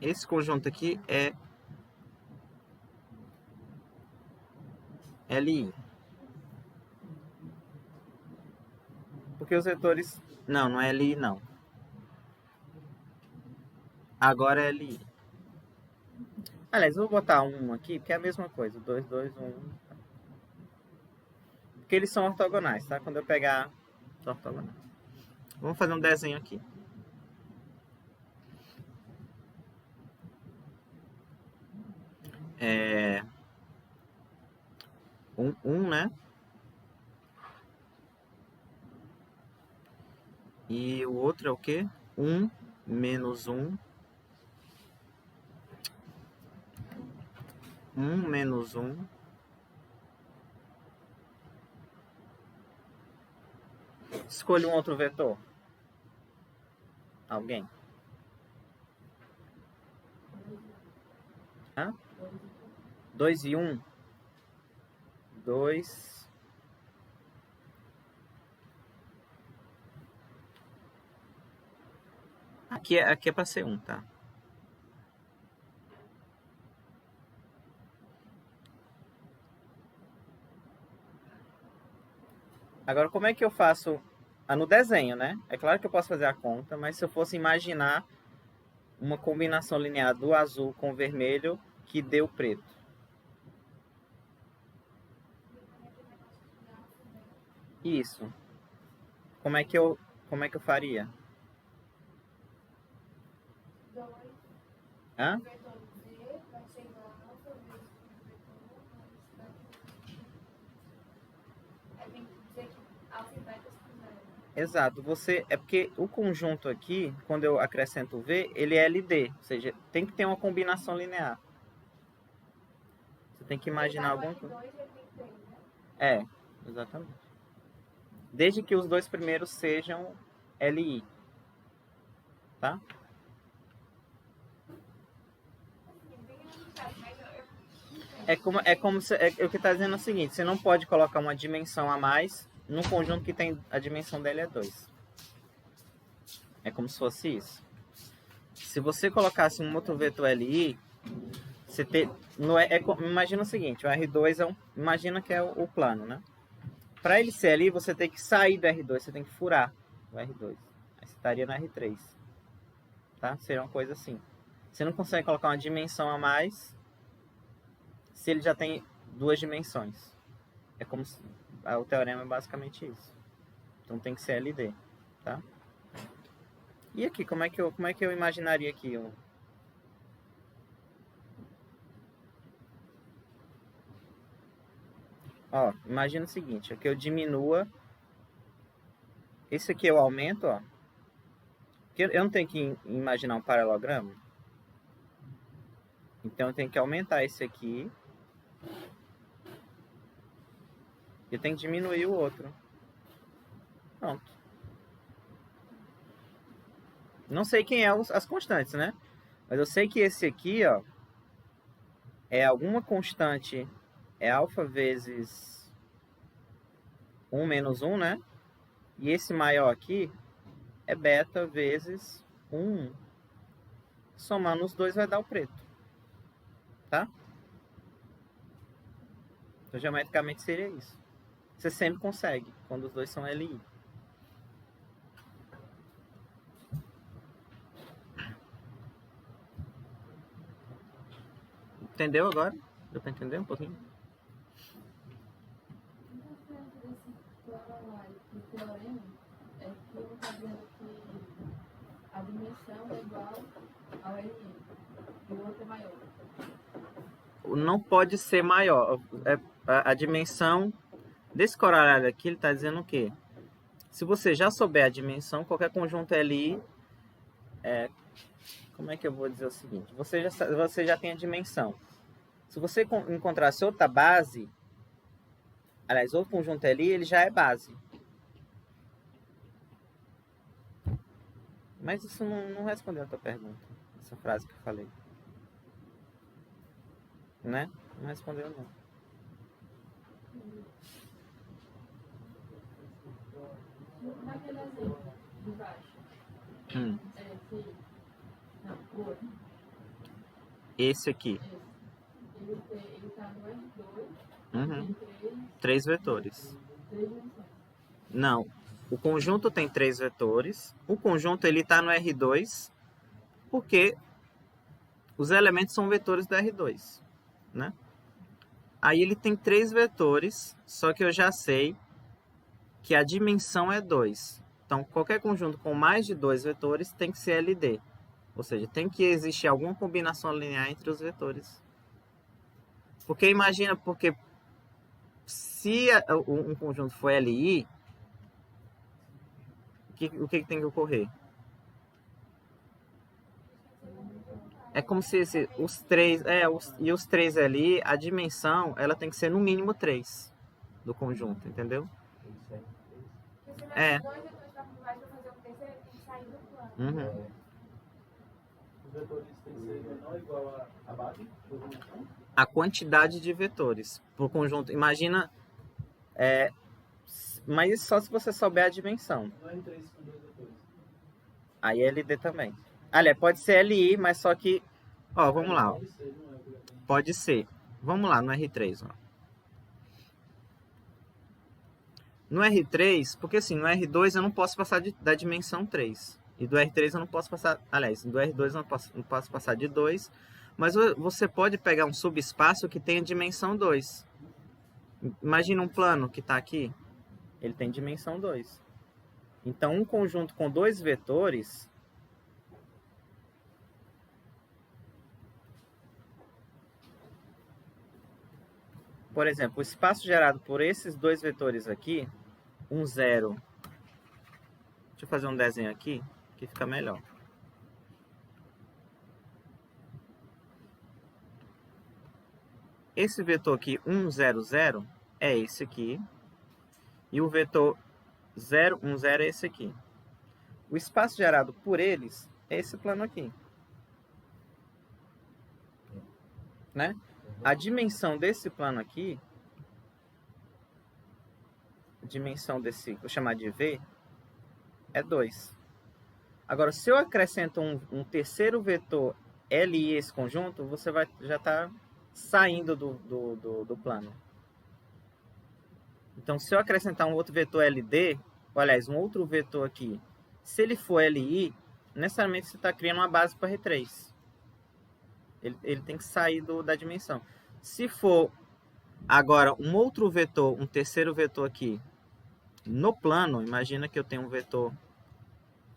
Esse conjunto aqui é LI. Porque os vetores... Não é LI, não. Agora é LI. Aliás, eu vou botar 1 aqui, porque é a mesma coisa. 2, 2, 1. Porque eles são ortogonais, tá? Quando eu pegar... São ortogonais. Vamos fazer um desenho aqui. Né? E o outro é o quê? 1 menos 1. 1 menos 1. Escolha um outro vetor. Alguém? 2 e 1. 2. Aqui é para ser 1, tá? Agora, como é que eu faço no desenho, né? É claro que eu posso fazer a conta, mas se eu fosse imaginar uma combinação linear do azul com o vermelho que dê o preto. Isso. Como é que eu faria? 2, Hã? o vetor Z vai ser igual a alfa vezes o vetor mais beta. Aí tem que dizer que alfa e beta são zero. Exato. É porque o conjunto aqui, quando eu acrescento o V, ele é LD. Ou seja, tem que ter uma combinação linear. Você tem que imaginar alguma coisa. R2 ele tem que ter, né? É, exatamente. Desde que os dois primeiros sejam LI. Tá? O que está dizendo é o seguinte, você não pode colocar uma dimensão a mais num conjunto que tem a dimensão dele é 2. É como se fosse isso. Se você colocasse um outro vetor LI, você imagina o seguinte, o R2 imagina que é o plano, né? Para ele ser ali, você tem que sair do R2, você tem que furar o R2. Aí você estaria no R3. Tá? Seria uma coisa assim. Você não consegue colocar uma dimensão a mais se ele já tem duas dimensões. É como se, o teorema é basicamente isso. Então tem que ser LD, tá? E aqui, como é que eu imaginaria aqui? Ó, imagina o seguinte, que eu diminua. Esse aqui eu aumento, ó. Eu não tenho que imaginar um paralelogramo. Então eu tenho que aumentar esse aqui. E eu tenho que diminuir o outro. Pronto. Não sei quem é as constantes, né? Mas eu sei que esse aqui, ó, é alguma constante, é alfa vezes 1 menos 1, né? E esse maior aqui é beta vezes 1. Somando os dois vai dar o preto. Tá? Então, geometricamente seria isso. Você sempre consegue, quando os dois são LI. Entendeu agora? Deu pra entender um pouquinho? O teorema é que eu estou dizendo que a dimensão é igual ao LN e o outro é maior. Não pode ser maior. A dimensão desse corolário aqui, ele está dizendo o quê? Se você já souber a dimensão, qualquer conjunto LI, como é que eu vou dizer o seguinte? Você já tem a dimensão. Se você encontrasse outra base, aliás, outro conjunto LI, ele já é base. Mas isso não respondeu a tua pergunta, essa frase que eu falei. Né? Não respondeu, não. Naquele exemplo de baixo, Esse aqui. ele está no R2, Uhum. tem 3 vetores. 3 dimensões. Não. O conjunto tem 3 vetores. O conjunto ele está no R2 porque os elementos são vetores do R2, né? Aí ele tem 3 vetores, só que eu já sei que a dimensão é 2. Então, qualquer conjunto com mais de 2 vetores tem que ser LD. Ou seja, tem que existir alguma combinação linear entre os vetores. Porque se um conjunto for LI, o que tem que ocorrer? É como se os 3 ali, a dimensão, ela tem que ser no mínimo 3 do conjunto, entendeu? Porque se É. tiver dois vetores para fazer o terceiro, ele tem que sair do plano. Uhum. Os vetores têm que ser menor ou igual a base? A quantidade de vetores por conjunto. Imagina, mas isso só se você souber a dimensão. Não é em 3 com 2 vetores. Aí é LD também. Aliás, pode ser LI, mas só que... Ó, vamos lá. Ó. Pode ser, não é obrigatório. Pode ser. Vamos lá, no R3. Ó. No R3, porque assim, no R2 eu não posso passar da dimensão 3. E do R3 eu não posso passar... Aliás, do R2 eu não posso passar de 2. Mas você pode pegar um subespaço que tenha dimensão 2. Imagina um plano que está aqui. Ele tem dimensão 2. Então, um conjunto com dois vetores... Por exemplo, o espaço gerado por esses dois vetores aqui, 1, 0. Deixa eu fazer um desenho aqui, que fica melhor. Esse vetor aqui, 1, 0, 0, é esse aqui. E o vetor 0, 1, 0 é esse aqui. O espaço gerado por eles é esse plano aqui. Né? A dimensão desse plano aqui, a dimensão desse, vou chamar de V, é 2. Agora, se eu acrescento um terceiro vetor LI esse conjunto, você vai já está saindo do plano. Então, se eu acrescentar um outro vetor LD, ou, aliás, um outro vetor aqui, se ele for LI, necessariamente você está criando uma base para R3. Ele tem que sair da dimensão. Se for agora um outro vetor, um terceiro vetor aqui, no plano, imagina que eu tenho um vetor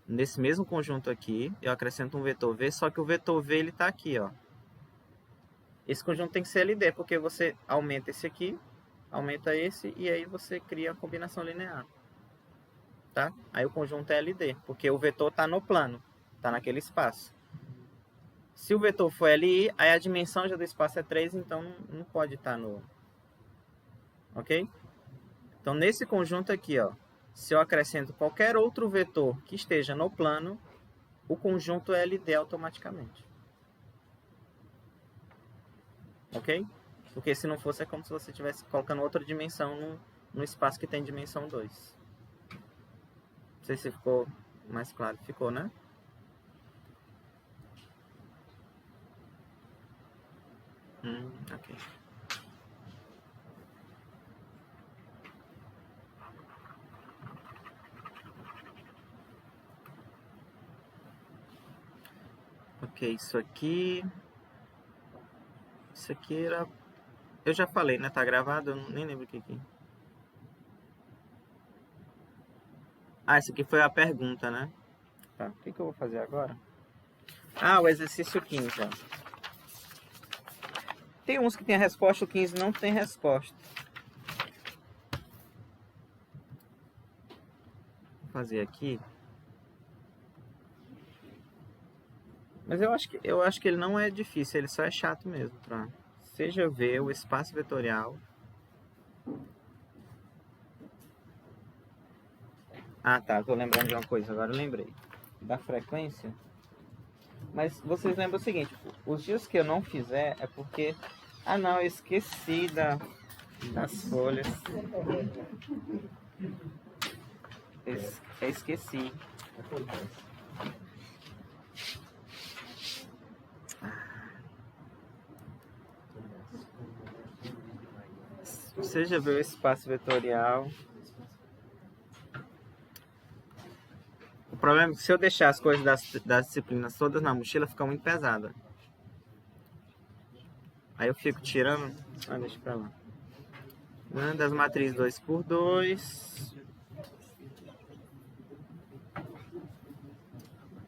nesse mesmo conjunto aqui, eu acrescento um vetor V, só que o vetor V ele está aqui, ó. Esse conjunto tem que ser LD, porque você aumenta esse aqui, aumenta esse, e aí você cria a combinação linear. Tá? Aí o conjunto é LD, porque o vetor está no plano, está naquele espaço. Se o vetor for LI, aí a dimensão já do espaço é 3, então não pode estar no... Ok? Então, nesse conjunto aqui, ó, se eu acrescento qualquer outro vetor que esteja no plano, o conjunto é LD automaticamente. Ok? Porque se não fosse, é como se você estivesse colocando outra dimensão no espaço que tem dimensão 2. Não sei se ficou mais claro. Ficou, né? Ok. Ok, isso aqui era... Eu já falei, né? Tá gravado? Eu nem lembro o que aqui. Ah, isso aqui foi a pergunta, né? Tá, o que eu vou fazer agora? Ah, o exercício 15, ó. Tem uns que tem a resposta, o 15 não tem resposta. Vou fazer aqui. Mas eu acho que ele não é difícil, ele só é chato mesmo. Pra... Seja ver o espaço vetorial. Ah, tá, tô lembrando de uma coisa, agora eu lembrei. Da frequência. Mas vocês lembram o seguinte, os dias que eu não fizer é porque... Ah, não, eu esqueci das folhas. Eu esqueci. Você já viu o espaço vetorial? O problema é que se eu deixar as coisas das disciplinas todas na mochila, fica muito pesada. Aí eu fico tirando... Ah, deixa pra lá. Das matrizes 2×2.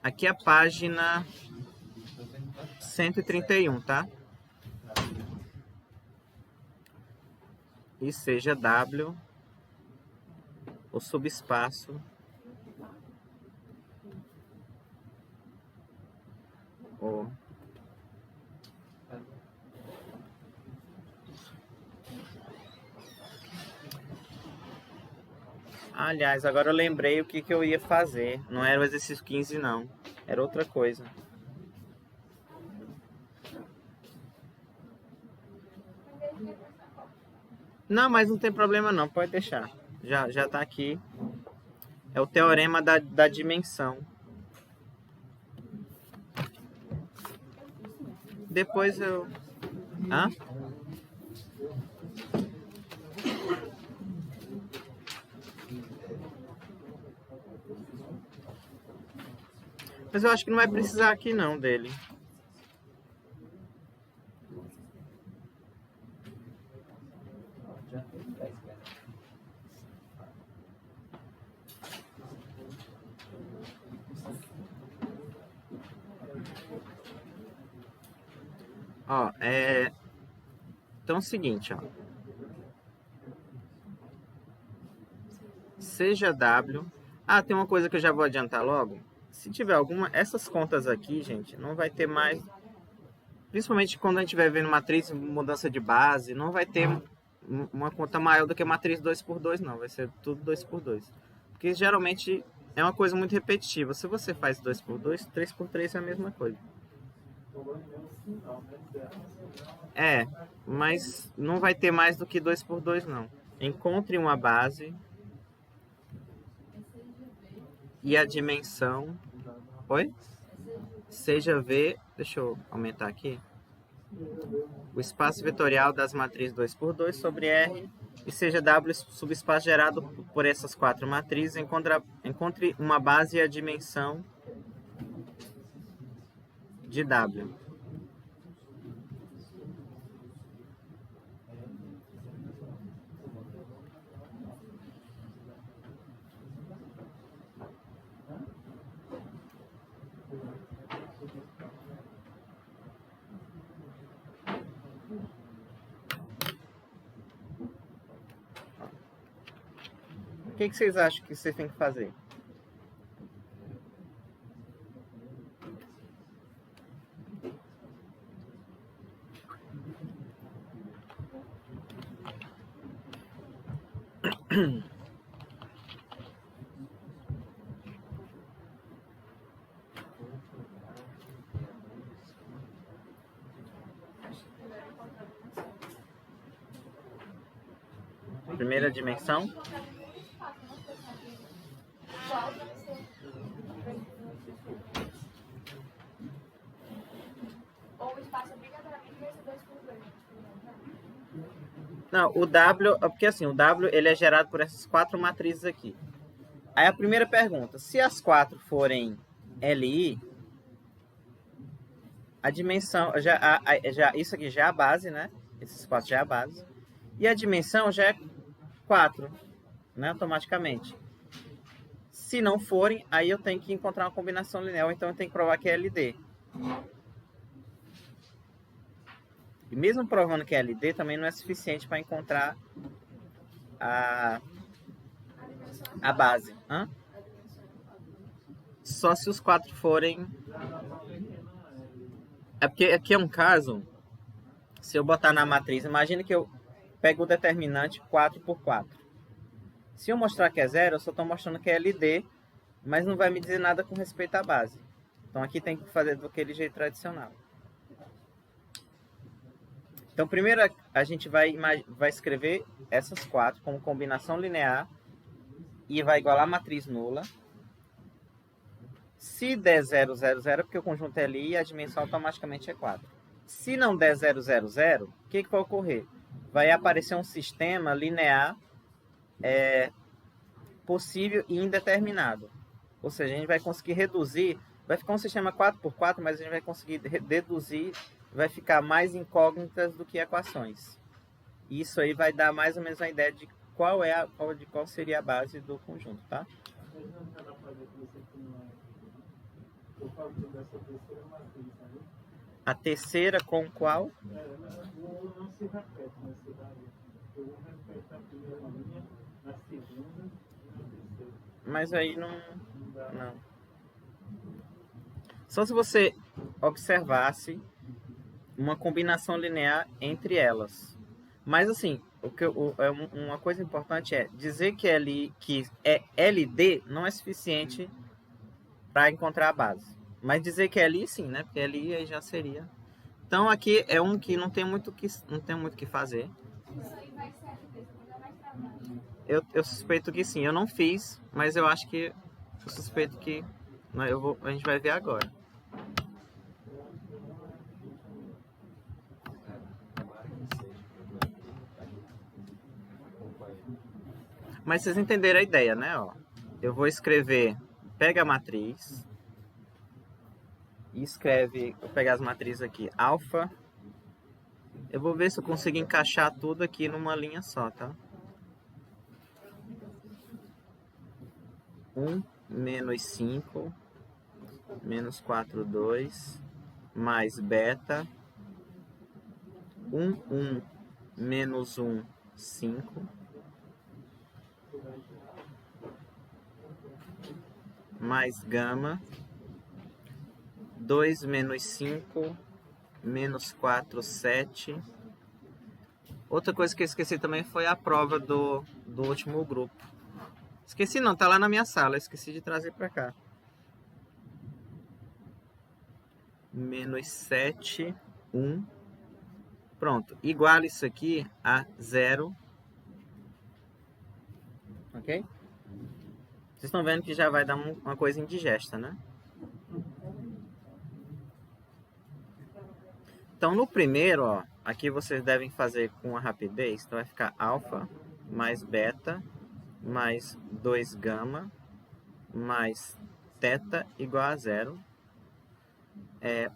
Aqui é a página 131, tá? E seja W o subespaço O. Aliás, agora eu lembrei o que eu ia fazer. Não era o exercício 15, não. Era outra coisa. Não, mas não tem problema não. Pode deixar. Já tá aqui. É o teorema da dimensão. Depois eu... Hã? Mas eu acho que não vai precisar aqui não dele. Já tem 10 metros. Ó, então é o seguinte, ó. Seja W. Ah, tem uma coisa que eu já vou adiantar logo. Se tiver alguma, essas contas aqui, gente, não vai ter mais. Principalmente quando a gente estiver vendo matriz mudança de base, não vai ter uma conta maior do que a matriz 2x2, não. Vai ser tudo 2x2. Porque geralmente é uma coisa muito repetitiva. Se você faz 2x2, 3x3 é a mesma coisa. É, mas não vai ter mais do que 2x2, não. Encontre uma base e a dimensão. Oi? Seja V, deixa eu aumentar aqui. O espaço vetorial das matrizes 2x2 sobre R e seja W subespaço gerado por essas quatro matrizes. Encontre uma base e a dimensão de W. O que vocês acham que vocês têm que fazer? Primeira dimensão. Ou o espaço obrigatoriamente vai ser 2x2. Não, o W, porque assim, o W ele é gerado por essas quatro matrizes aqui. Aí a primeira pergunta, se as quatro forem LI, a dimensão, isso aqui já é a base, né? Esses quatro já é a base. E a dimensão já é 4, né? Automaticamente. Se não forem, aí eu tenho que encontrar uma combinação linear, então eu tenho que provar que é LD. E mesmo provando que é LD, também não é suficiente para encontrar a base. Hã? Só se os quatro forem... É porque aqui é um caso, se eu botar na matriz, imagina que eu pego o determinante 4 por 4. Se eu mostrar que é 0, eu só estou mostrando que é LD, mas não vai me dizer nada com respeito à base. Então aqui tem que fazer daquele jeito tradicional. Então primeiro a gente vai escrever essas quatro como combinação linear e vai igualar a matriz nula. Se der 0, 0, 0, porque o conjunto é LI e a dimensão automaticamente é 4. Se não der 0, 0, 0, o que vai ocorrer? Vai aparecer um sistema linear possível e indeterminado. Ou seja, a gente vai conseguir reduzir, vai ficar um sistema 4x4, mas a gente vai conseguir deduzir, vai ficar mais incógnitas do que equações. Isso aí vai dar mais ou menos a ideia de qual seria a base do conjunto, tá? A terceira com qual? Não se repete nessa daí. Eu vou repetir a primeira linha, na segunda e na terceira. Mas aí não. Só se você observasse uma combinação linear entre elas. Mas assim, uma coisa importante é dizer que é LD não é suficiente para encontrar a base. Mas dizer que é LI sim, né? Porque LI aí já seria. Então aqui é um que não tem muito que fazer. Isso aí vai ser ainda mais trabalho. Eu suspeito que sim. Eu não fiz, mas eu acho que eu suspeito que a gente vai ver agora. Mas vocês entenderam a ideia, né? Ó, eu vou escrever, pega a matriz, e escreve, vou pegar as matrizes aqui, alfa. Eu vou ver se eu consigo encaixar tudo aqui numa linha só, tá? 1 menos 5 menos 4, 2 mais beta 1 menos 1, 5 mais gama 2 menos 5 menos 4, 7. Outra coisa que eu esqueci também foi a prova do último grupo. Esqueci não, tá lá na minha sala, esqueci de trazer para cá. Menos 7, 1. Pronto, igual isso aqui a 0. Ok? Vocês estão vendo que já vai dar uma coisa indigesta, né? Então, no primeiro, ó, aqui vocês devem fazer com a rapidez. Então, vai ficar alfa mais beta mais 2 gama mais teta igual a 0.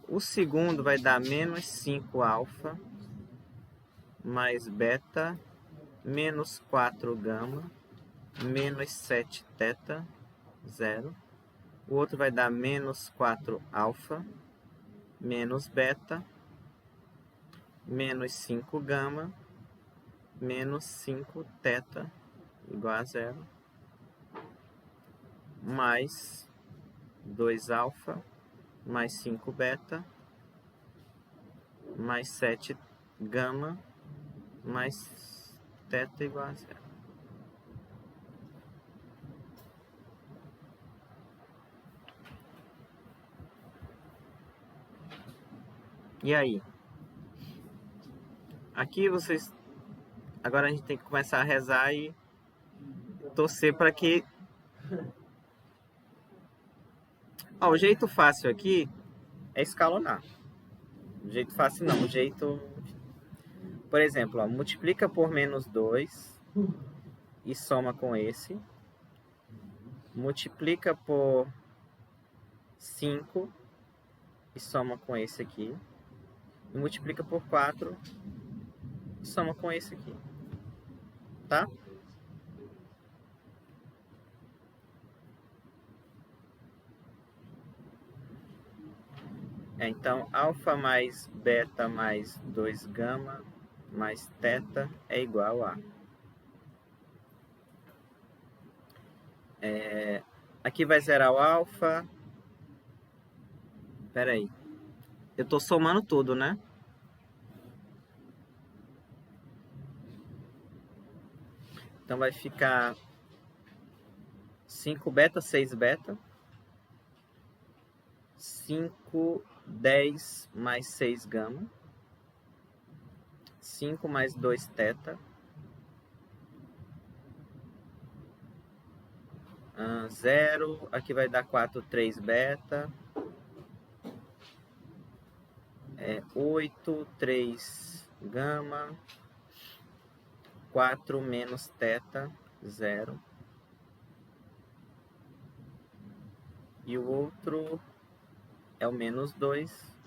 O segundo vai dar menos 5 alfa mais beta menos 4 gama menos 7 teta 0. O outro vai dar menos 4 alfa menos beta menos 5 gama menos 5 teta igual a 0 mais 2 alfa mais 5 beta mais 7 gama mais teta igual a 0. E aí? Aqui vocês... Agora a gente tem que começar a rezar e torcer para que... Ó, o jeito fácil aqui é escalonar. O jeito fácil não, o jeito... Por exemplo, ó, multiplica por menos 2 e soma com esse. Multiplica por 5 e soma com esse aqui. E multiplica por 4 e soma com esse aqui. Tá? Então, alfa mais beta mais 2 gama mais teta é igual a... Aqui vai zerar o alfa. Espera aí. Eu estou somando tudo, né? Então vai ficar 5 beta, 6 beta. 5, 10 mais 6 gama. 5 mais 2 teta. 0. Aqui vai dar 4, 3 beta. 8, 3 gama. 4 menos teta, 0. E o outro é o menos 2.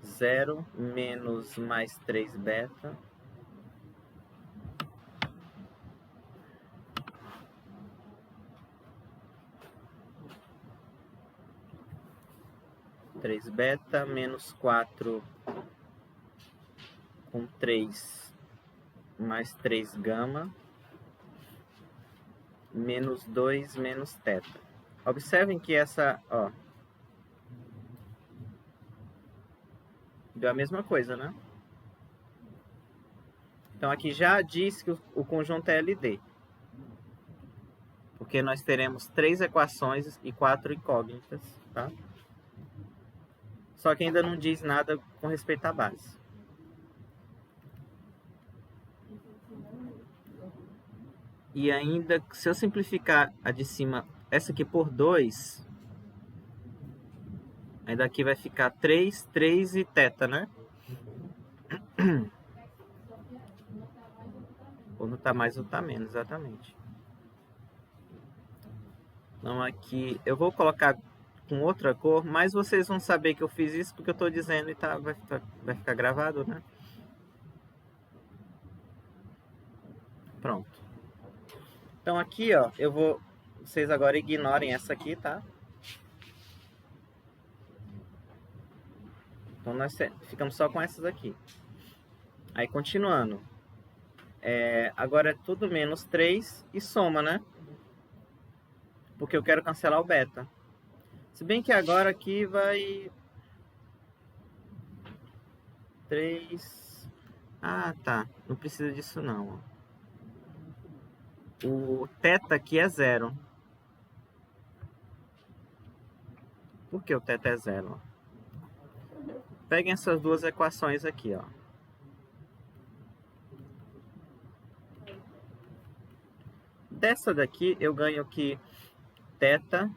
0 menos mais 3 beta. Três beta menos 4 com 3 mais 3 gama menos 2 menos teta. Observem que essa, ó, deu a mesma coisa, né? Então aqui já diz que o conjunto é LD. Porque nós teremos 3 equações e 4 incógnitas, tá? Só que ainda não diz nada com respeito à base. E ainda, se eu simplificar a de cima, essa aqui por 2, ainda aqui vai ficar 3, 3 e teta, né? Ou não tá mais ou tá menos, exatamente. Então aqui, eu vou colocar com outra cor, mas vocês vão saber que eu fiz isso porque eu estou dizendo e vai ficar gravado, né? Pronto. Então aqui, ó, vocês agora ignorem essa aqui, tá? Então nós ficamos só com essas aqui. Aí continuando. Agora é tudo menos 3 e soma, né? Porque eu quero cancelar o beta. Se bem que agora aqui vai 3. Ah, tá. Não precisa disso não. O θ aqui é 0. Por que o θ é 0? Peguem essas duas equações aqui, ó. Dessa daqui eu ganho que θ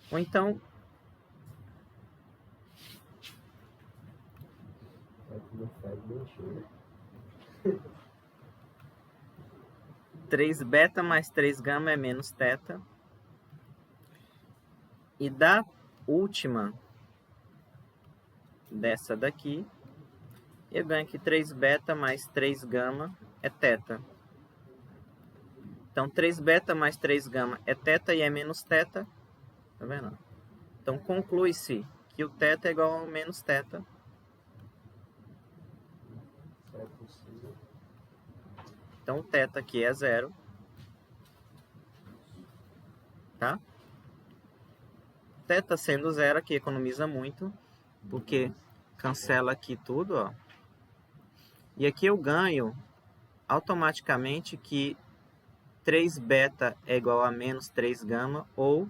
ou então 3 beta mais 3 gama é menos θ. E da última, dessa daqui, eu ganho que 3 beta mais 3 gama é θ. Então, 3 beta mais 3 gama é θ e é menos θ. Tá vendo? Então, conclui-se que o θ é igual a menos θ. Então, o θ aqui é 0. Tá? θ sendo 0 aqui economiza muito, porque cancela aqui tudo, ó. E aqui eu ganho automaticamente que 3 beta é igual a menos 3 gama ou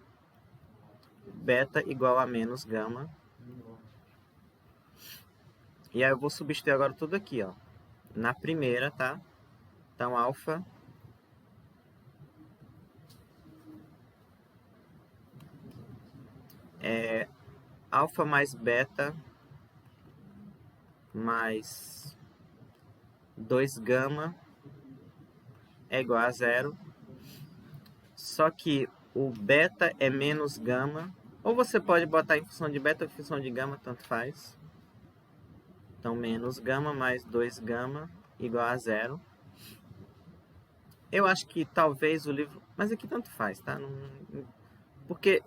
beta igual a menos gama. E aí eu vou substituir agora tudo aqui, ó. Na primeira, tá? Então, alfa alfa mais beta mais 2 gama é igual a 0. Só que o beta é menos gama. Ou você pode botar em função de beta ou em função de gama, tanto faz. Então, menos gama mais 2 gama igual a 0. Eu acho que talvez o livro... Mas aqui tanto faz, tá? Porque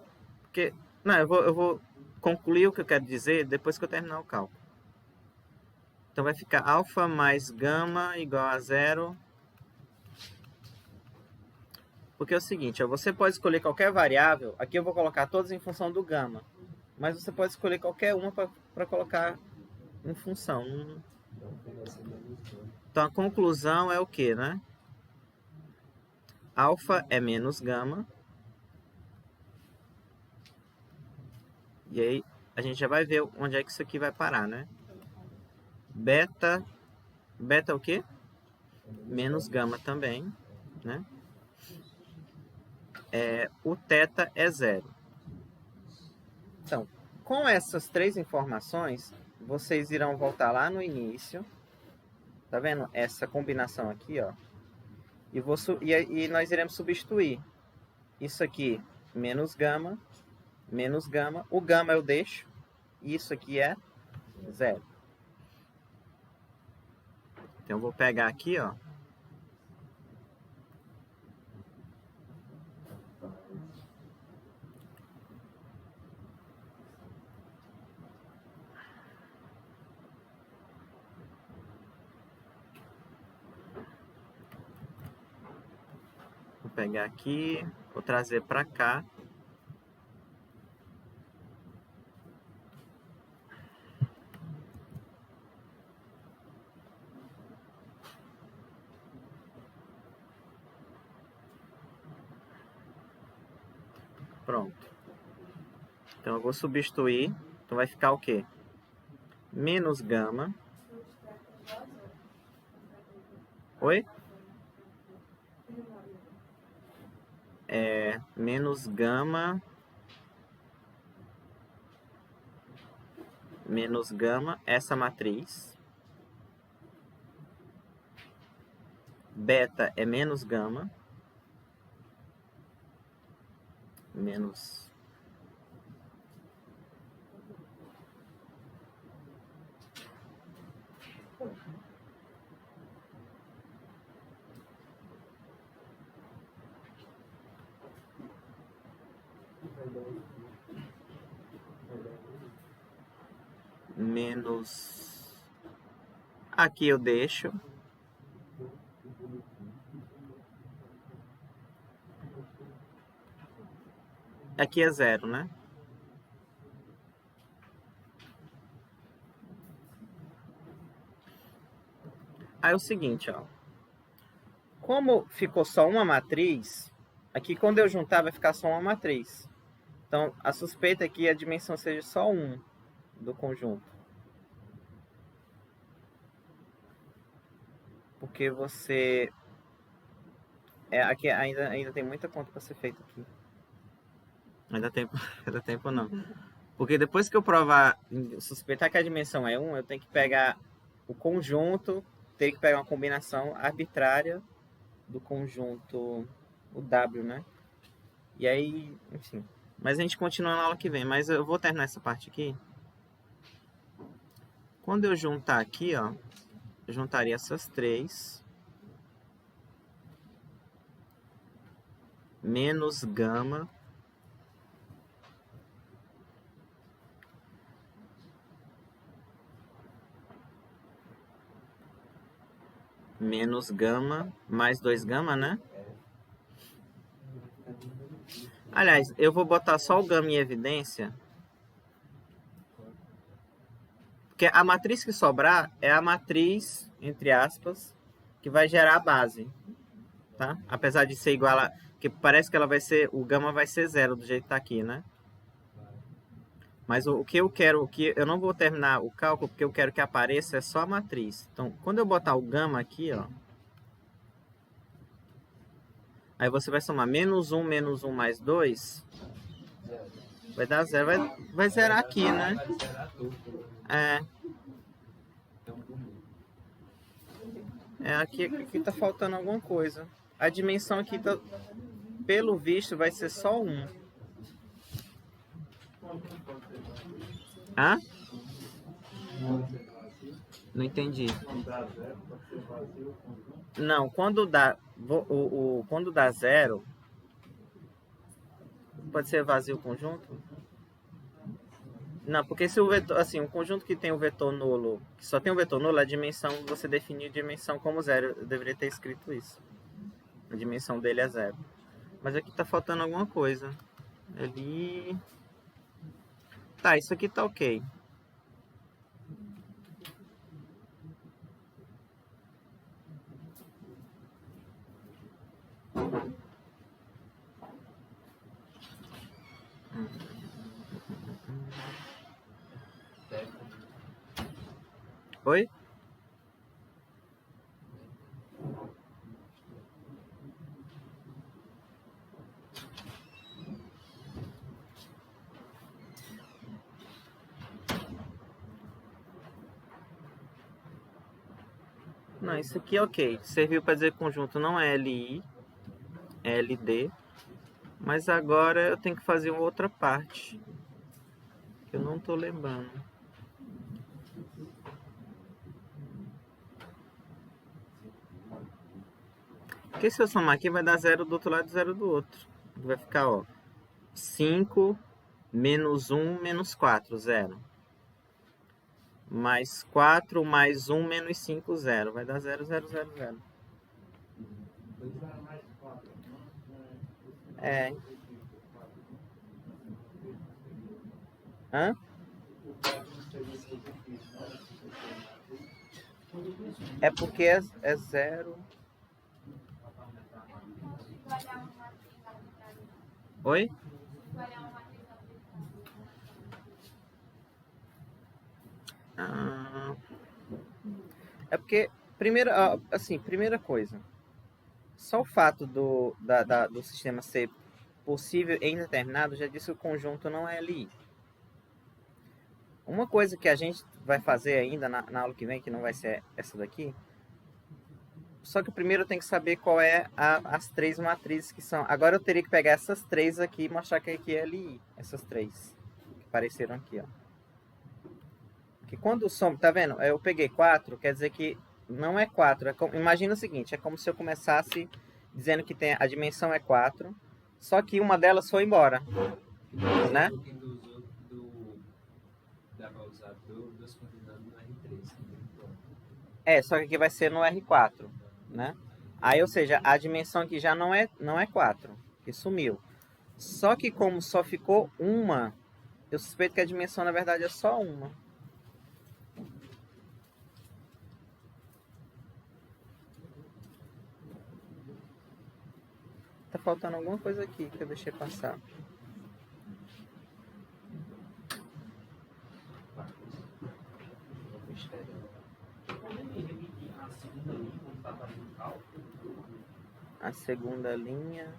não, eu vou concluir o que eu quero dizer depois que eu terminar o cálculo. Então, vai ficar alfa mais gama igual a 0. Porque é o seguinte, ó, você pode escolher qualquer variável. Aqui eu vou colocar todas em função do gama. Mas você pode escolher qualquer uma para colocar em função. Então, a conclusão é o que, né? Alfa é menos gama. E aí, a gente já vai ver onde é que isso aqui vai parar, né? Beta é o quê? Menos gama também, né? O θ é 0. Então, com essas três informações, vocês irão voltar lá no início. Tá vendo? Essa combinação aqui, ó. E nós iremos substituir isso aqui, menos gama. O gama eu deixo. E isso aqui é 0. Então, eu vou pegar aqui, ó. Vou pegar aqui, vou trazer para cá. Pronto. Então, eu vou substituir. Então, vai ficar o quê? Menos gama. Oi? Menos gama. Menos gama. Essa matriz. Beta é menos gama. menos... Menos... Aqui eu deixo. Aqui é 0, né? Aí é o seguinte, ó. Como ficou só uma matriz, aqui quando eu juntar vai ficar só uma matriz. Então, a suspeita é que a dimensão seja só 1 do conjunto. Porque você... aqui ainda tem muita conta para ser feita aqui. Ainda tempo não. Porque depois que eu provar, suspeitar que a dimensão é 1, eu tenho que pegar o conjunto, ter que pegar uma combinação arbitrária do conjunto, o W, né? E aí, enfim. Mas a gente continua na aula que vem. Mas eu vou terminar essa parte aqui. Quando eu juntar aqui, ó, eu juntaria essas 3 menos gama menos gama mais 2 gama, né? Aliás, eu vou botar só o gama em evidência. Porque a matriz que sobrar é a matriz, entre aspas, que vai gerar a base. Tá? Apesar de ser igual a... que parece que ela vai ser... o gama vai ser 0 do jeito que tá aqui, né? Mas o que eu quero... eu não vou terminar o cálculo porque eu quero que apareça é só a matriz. Então, quando eu botar o gama aqui, ó... aí você vai somar menos 1 mais 2... vai dar 0. Vai zerar aqui, né? Vai zerar tudo. Aqui tá faltando alguma coisa. A dimensão aqui, tá, pelo visto, vai ser só 1. Hã? Não entendi. Não, quando dá... quando dá 0... pode ser vazio o conjunto? Não, porque se o vetor, assim, um conjunto que tem o vetor nulo, que só tem o vetor nulo, a dimensão, você define a dimensão como 0. Eu deveria ter escrito isso. A dimensão dele é 0. Mas aqui tá faltando alguma coisa. Ali... tá, isso aqui tá ok. Oi? Não, isso aqui é ok. Serviu para dizer que o conjunto não é LI, é LD. Mas agora eu tenho que fazer uma outra parte. Que eu não tô lembrando. Porque se eu somar aqui vai dar 0 do outro lado e 0 do outro. Vai ficar, ó, 5 menos 1 menos 4, 0. Mais 4 mais 1 menos 5, 0. Vai dar 0, 0, 0, 0. É. Hã? É porque é 0. Oi? É porque, primeira coisa, só o fato do sistema ser possível e indeterminado já disse que o conjunto não é LI. Uma coisa que a gente vai fazer ainda na aula que vem, que não vai ser essa daqui, Só que primeiro eu tenho que saber qual é as três matrizes que são. Agora eu teria que pegar essas três aqui e mostrar que aqui é LI. Essas três. Que apareceram aqui, ó. Que quando o som... Tá vendo? Eu peguei 4, quer dizer que não é 4. Imagina o seguinte, é como se eu começasse dizendo que a dimensão é 4, só que uma delas foi embora. Né? Um pouquinho dá pra usar duas coordenadas no R3. Só que aqui vai ser no R4, né? Aí, ou seja, a dimensão aqui já não é 4, que sumiu. Só que como só ficou uma, eu suspeito que a dimensão na verdade é só uma. Tá faltando alguma coisa aqui que eu deixei passar. A segunda linha.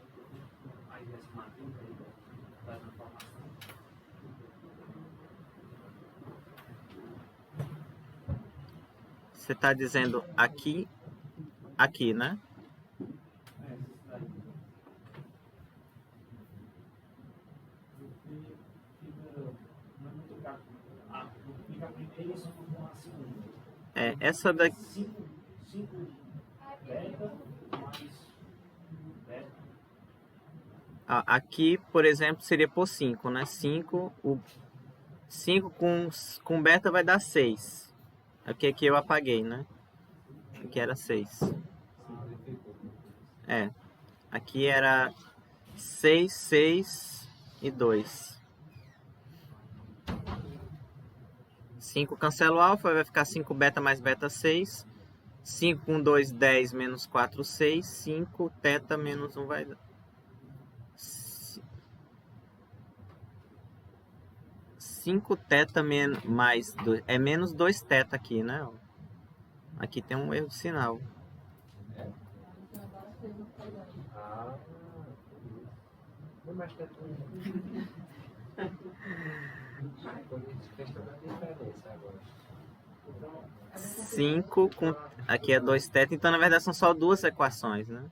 Você está dizendo aqui, né? Essa daqui. Aqui, por exemplo, seria por 5, né? 5 com beta vai dar 6. Aqui eu apaguei, né? Aqui era 6. Aqui era 6, 6 e 2. 5 cancela o alfa, vai ficar 5 beta mais beta 6. 5 com 2, 10 menos 4, 6. 5 teta menos 1 vai dar. 5 teta mais 2. É menos 2 teta aqui, né? Aqui tem um erro de sinal. Não, mas tá tudo. Questão da diferença agora. 5 com... Aqui é 2 teta, então na verdade são só duas equações, né?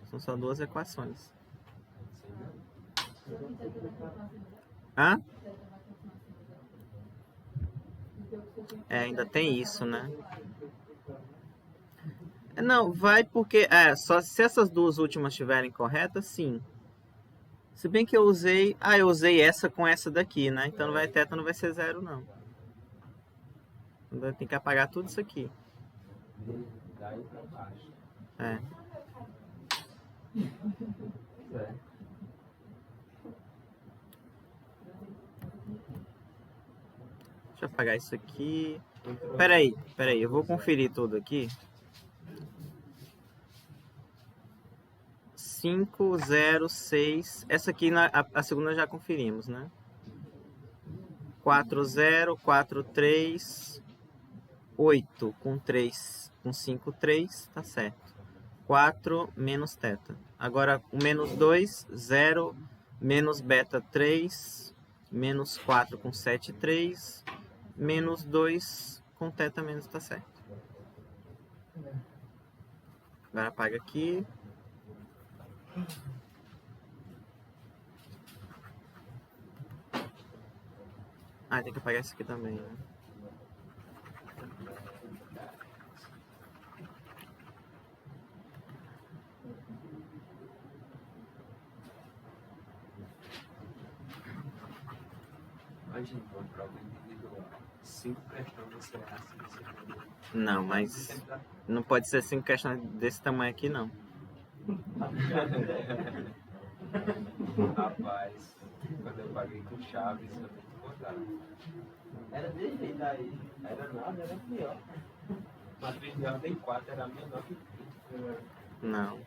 São só duas equações. Hã? Ainda tem isso, né? Não, vai porque... só se essas duas últimas estiverem corretas, sim. Se bem que eu usei... eu usei essa com essa daqui, né? Então teta não vai ser 0, não. Tem que apagar tudo isso aqui. Daí pra baixo. Deixa eu apagar isso aqui. Peraí, eu vou conferir tudo aqui. 5, 0, 6. Essa aqui, a segunda já conferimos, né? 4, 0, 4, 3, 8 com 3, com 5, 3, tá certo. 4 menos teta. Agora, o menos 2, 0, menos beta 3, menos 4 com 7, 3, menos 2 com teta menos, tá certo. Agora apaga aqui. Tem que apagar isso aqui também, né? Imagina uma prova individual. 5 questões você acha. Não, mas não pode ser 5 questões desse tamanho aqui, não. Rapaz, quando eu paguei com Chaves, eu tenho que contar. Era desse jeito aí. Era nada, era pior. Matriz de ordem 4 era menor que 30. Não.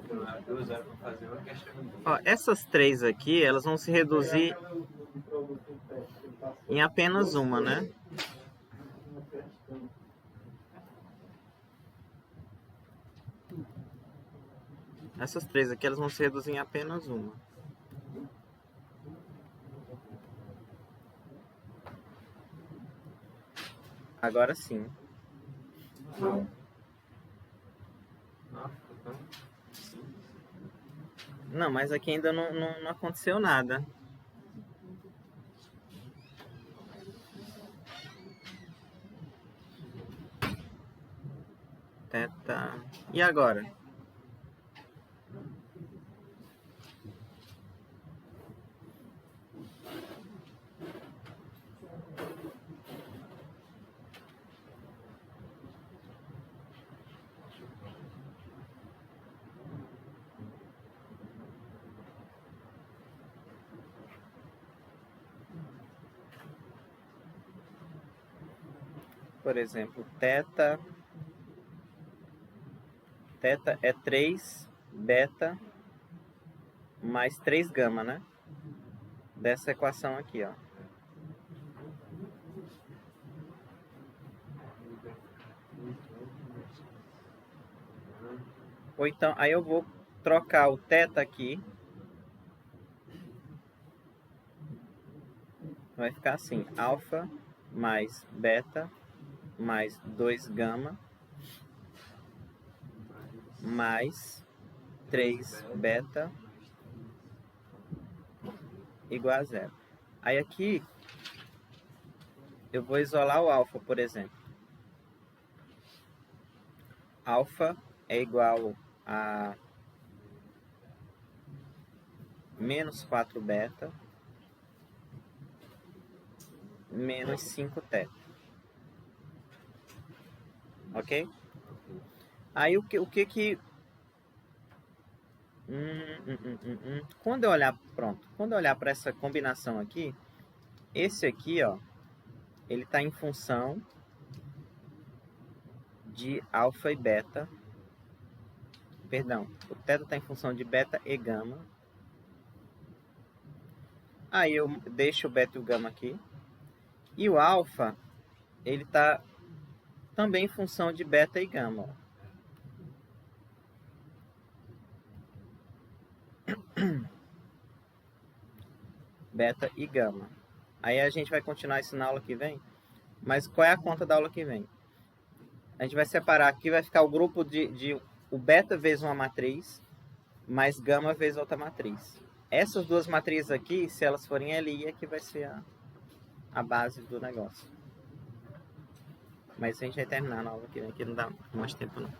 Então, 2 horas para fazer uma questão. Essas três aqui, elas vão se reduzir em apenas uma, né? Essas três aqui, elas vão se reduzir em apenas uma. Agora sim. Então, sim. Não, mas aqui ainda não aconteceu nada. Teta. E agora? Por exemplo, teta é 3 beta mais 3 gama, né? Dessa equação aqui, ó. Ou então, aí eu vou trocar o teta aqui. Vai ficar assim, alfa mais beta mais 2 gama mais 3 beta igual a 0. Aí aqui eu vou isolar o alfa, por exemplo. Alfa é igual a menos 4 beta menos 5 teta. Ok? Aí o que quando eu olhar, pronto, quando eu olhar para essa combinação aqui, esse aqui, ó, ele está em função de alfa e beta. Perdão, o teta está em função de beta e gama. Aí eu deixo o beta e o gama aqui. E o alfa, ele está também em função de beta e gama, ó. Beta e gama. Aí a gente vai continuar isso na aula que vem. Mas qual é a conta da aula que vem? A gente vai separar aqui, vai ficar o grupo de o beta vezes uma matriz, mais gama vezes outra matriz. Essas duas matrizes aqui, se elas forem LI, é que vai ser a base do negócio. Mas a gente vai terminar na aula que vem, que não dá mais tempo não.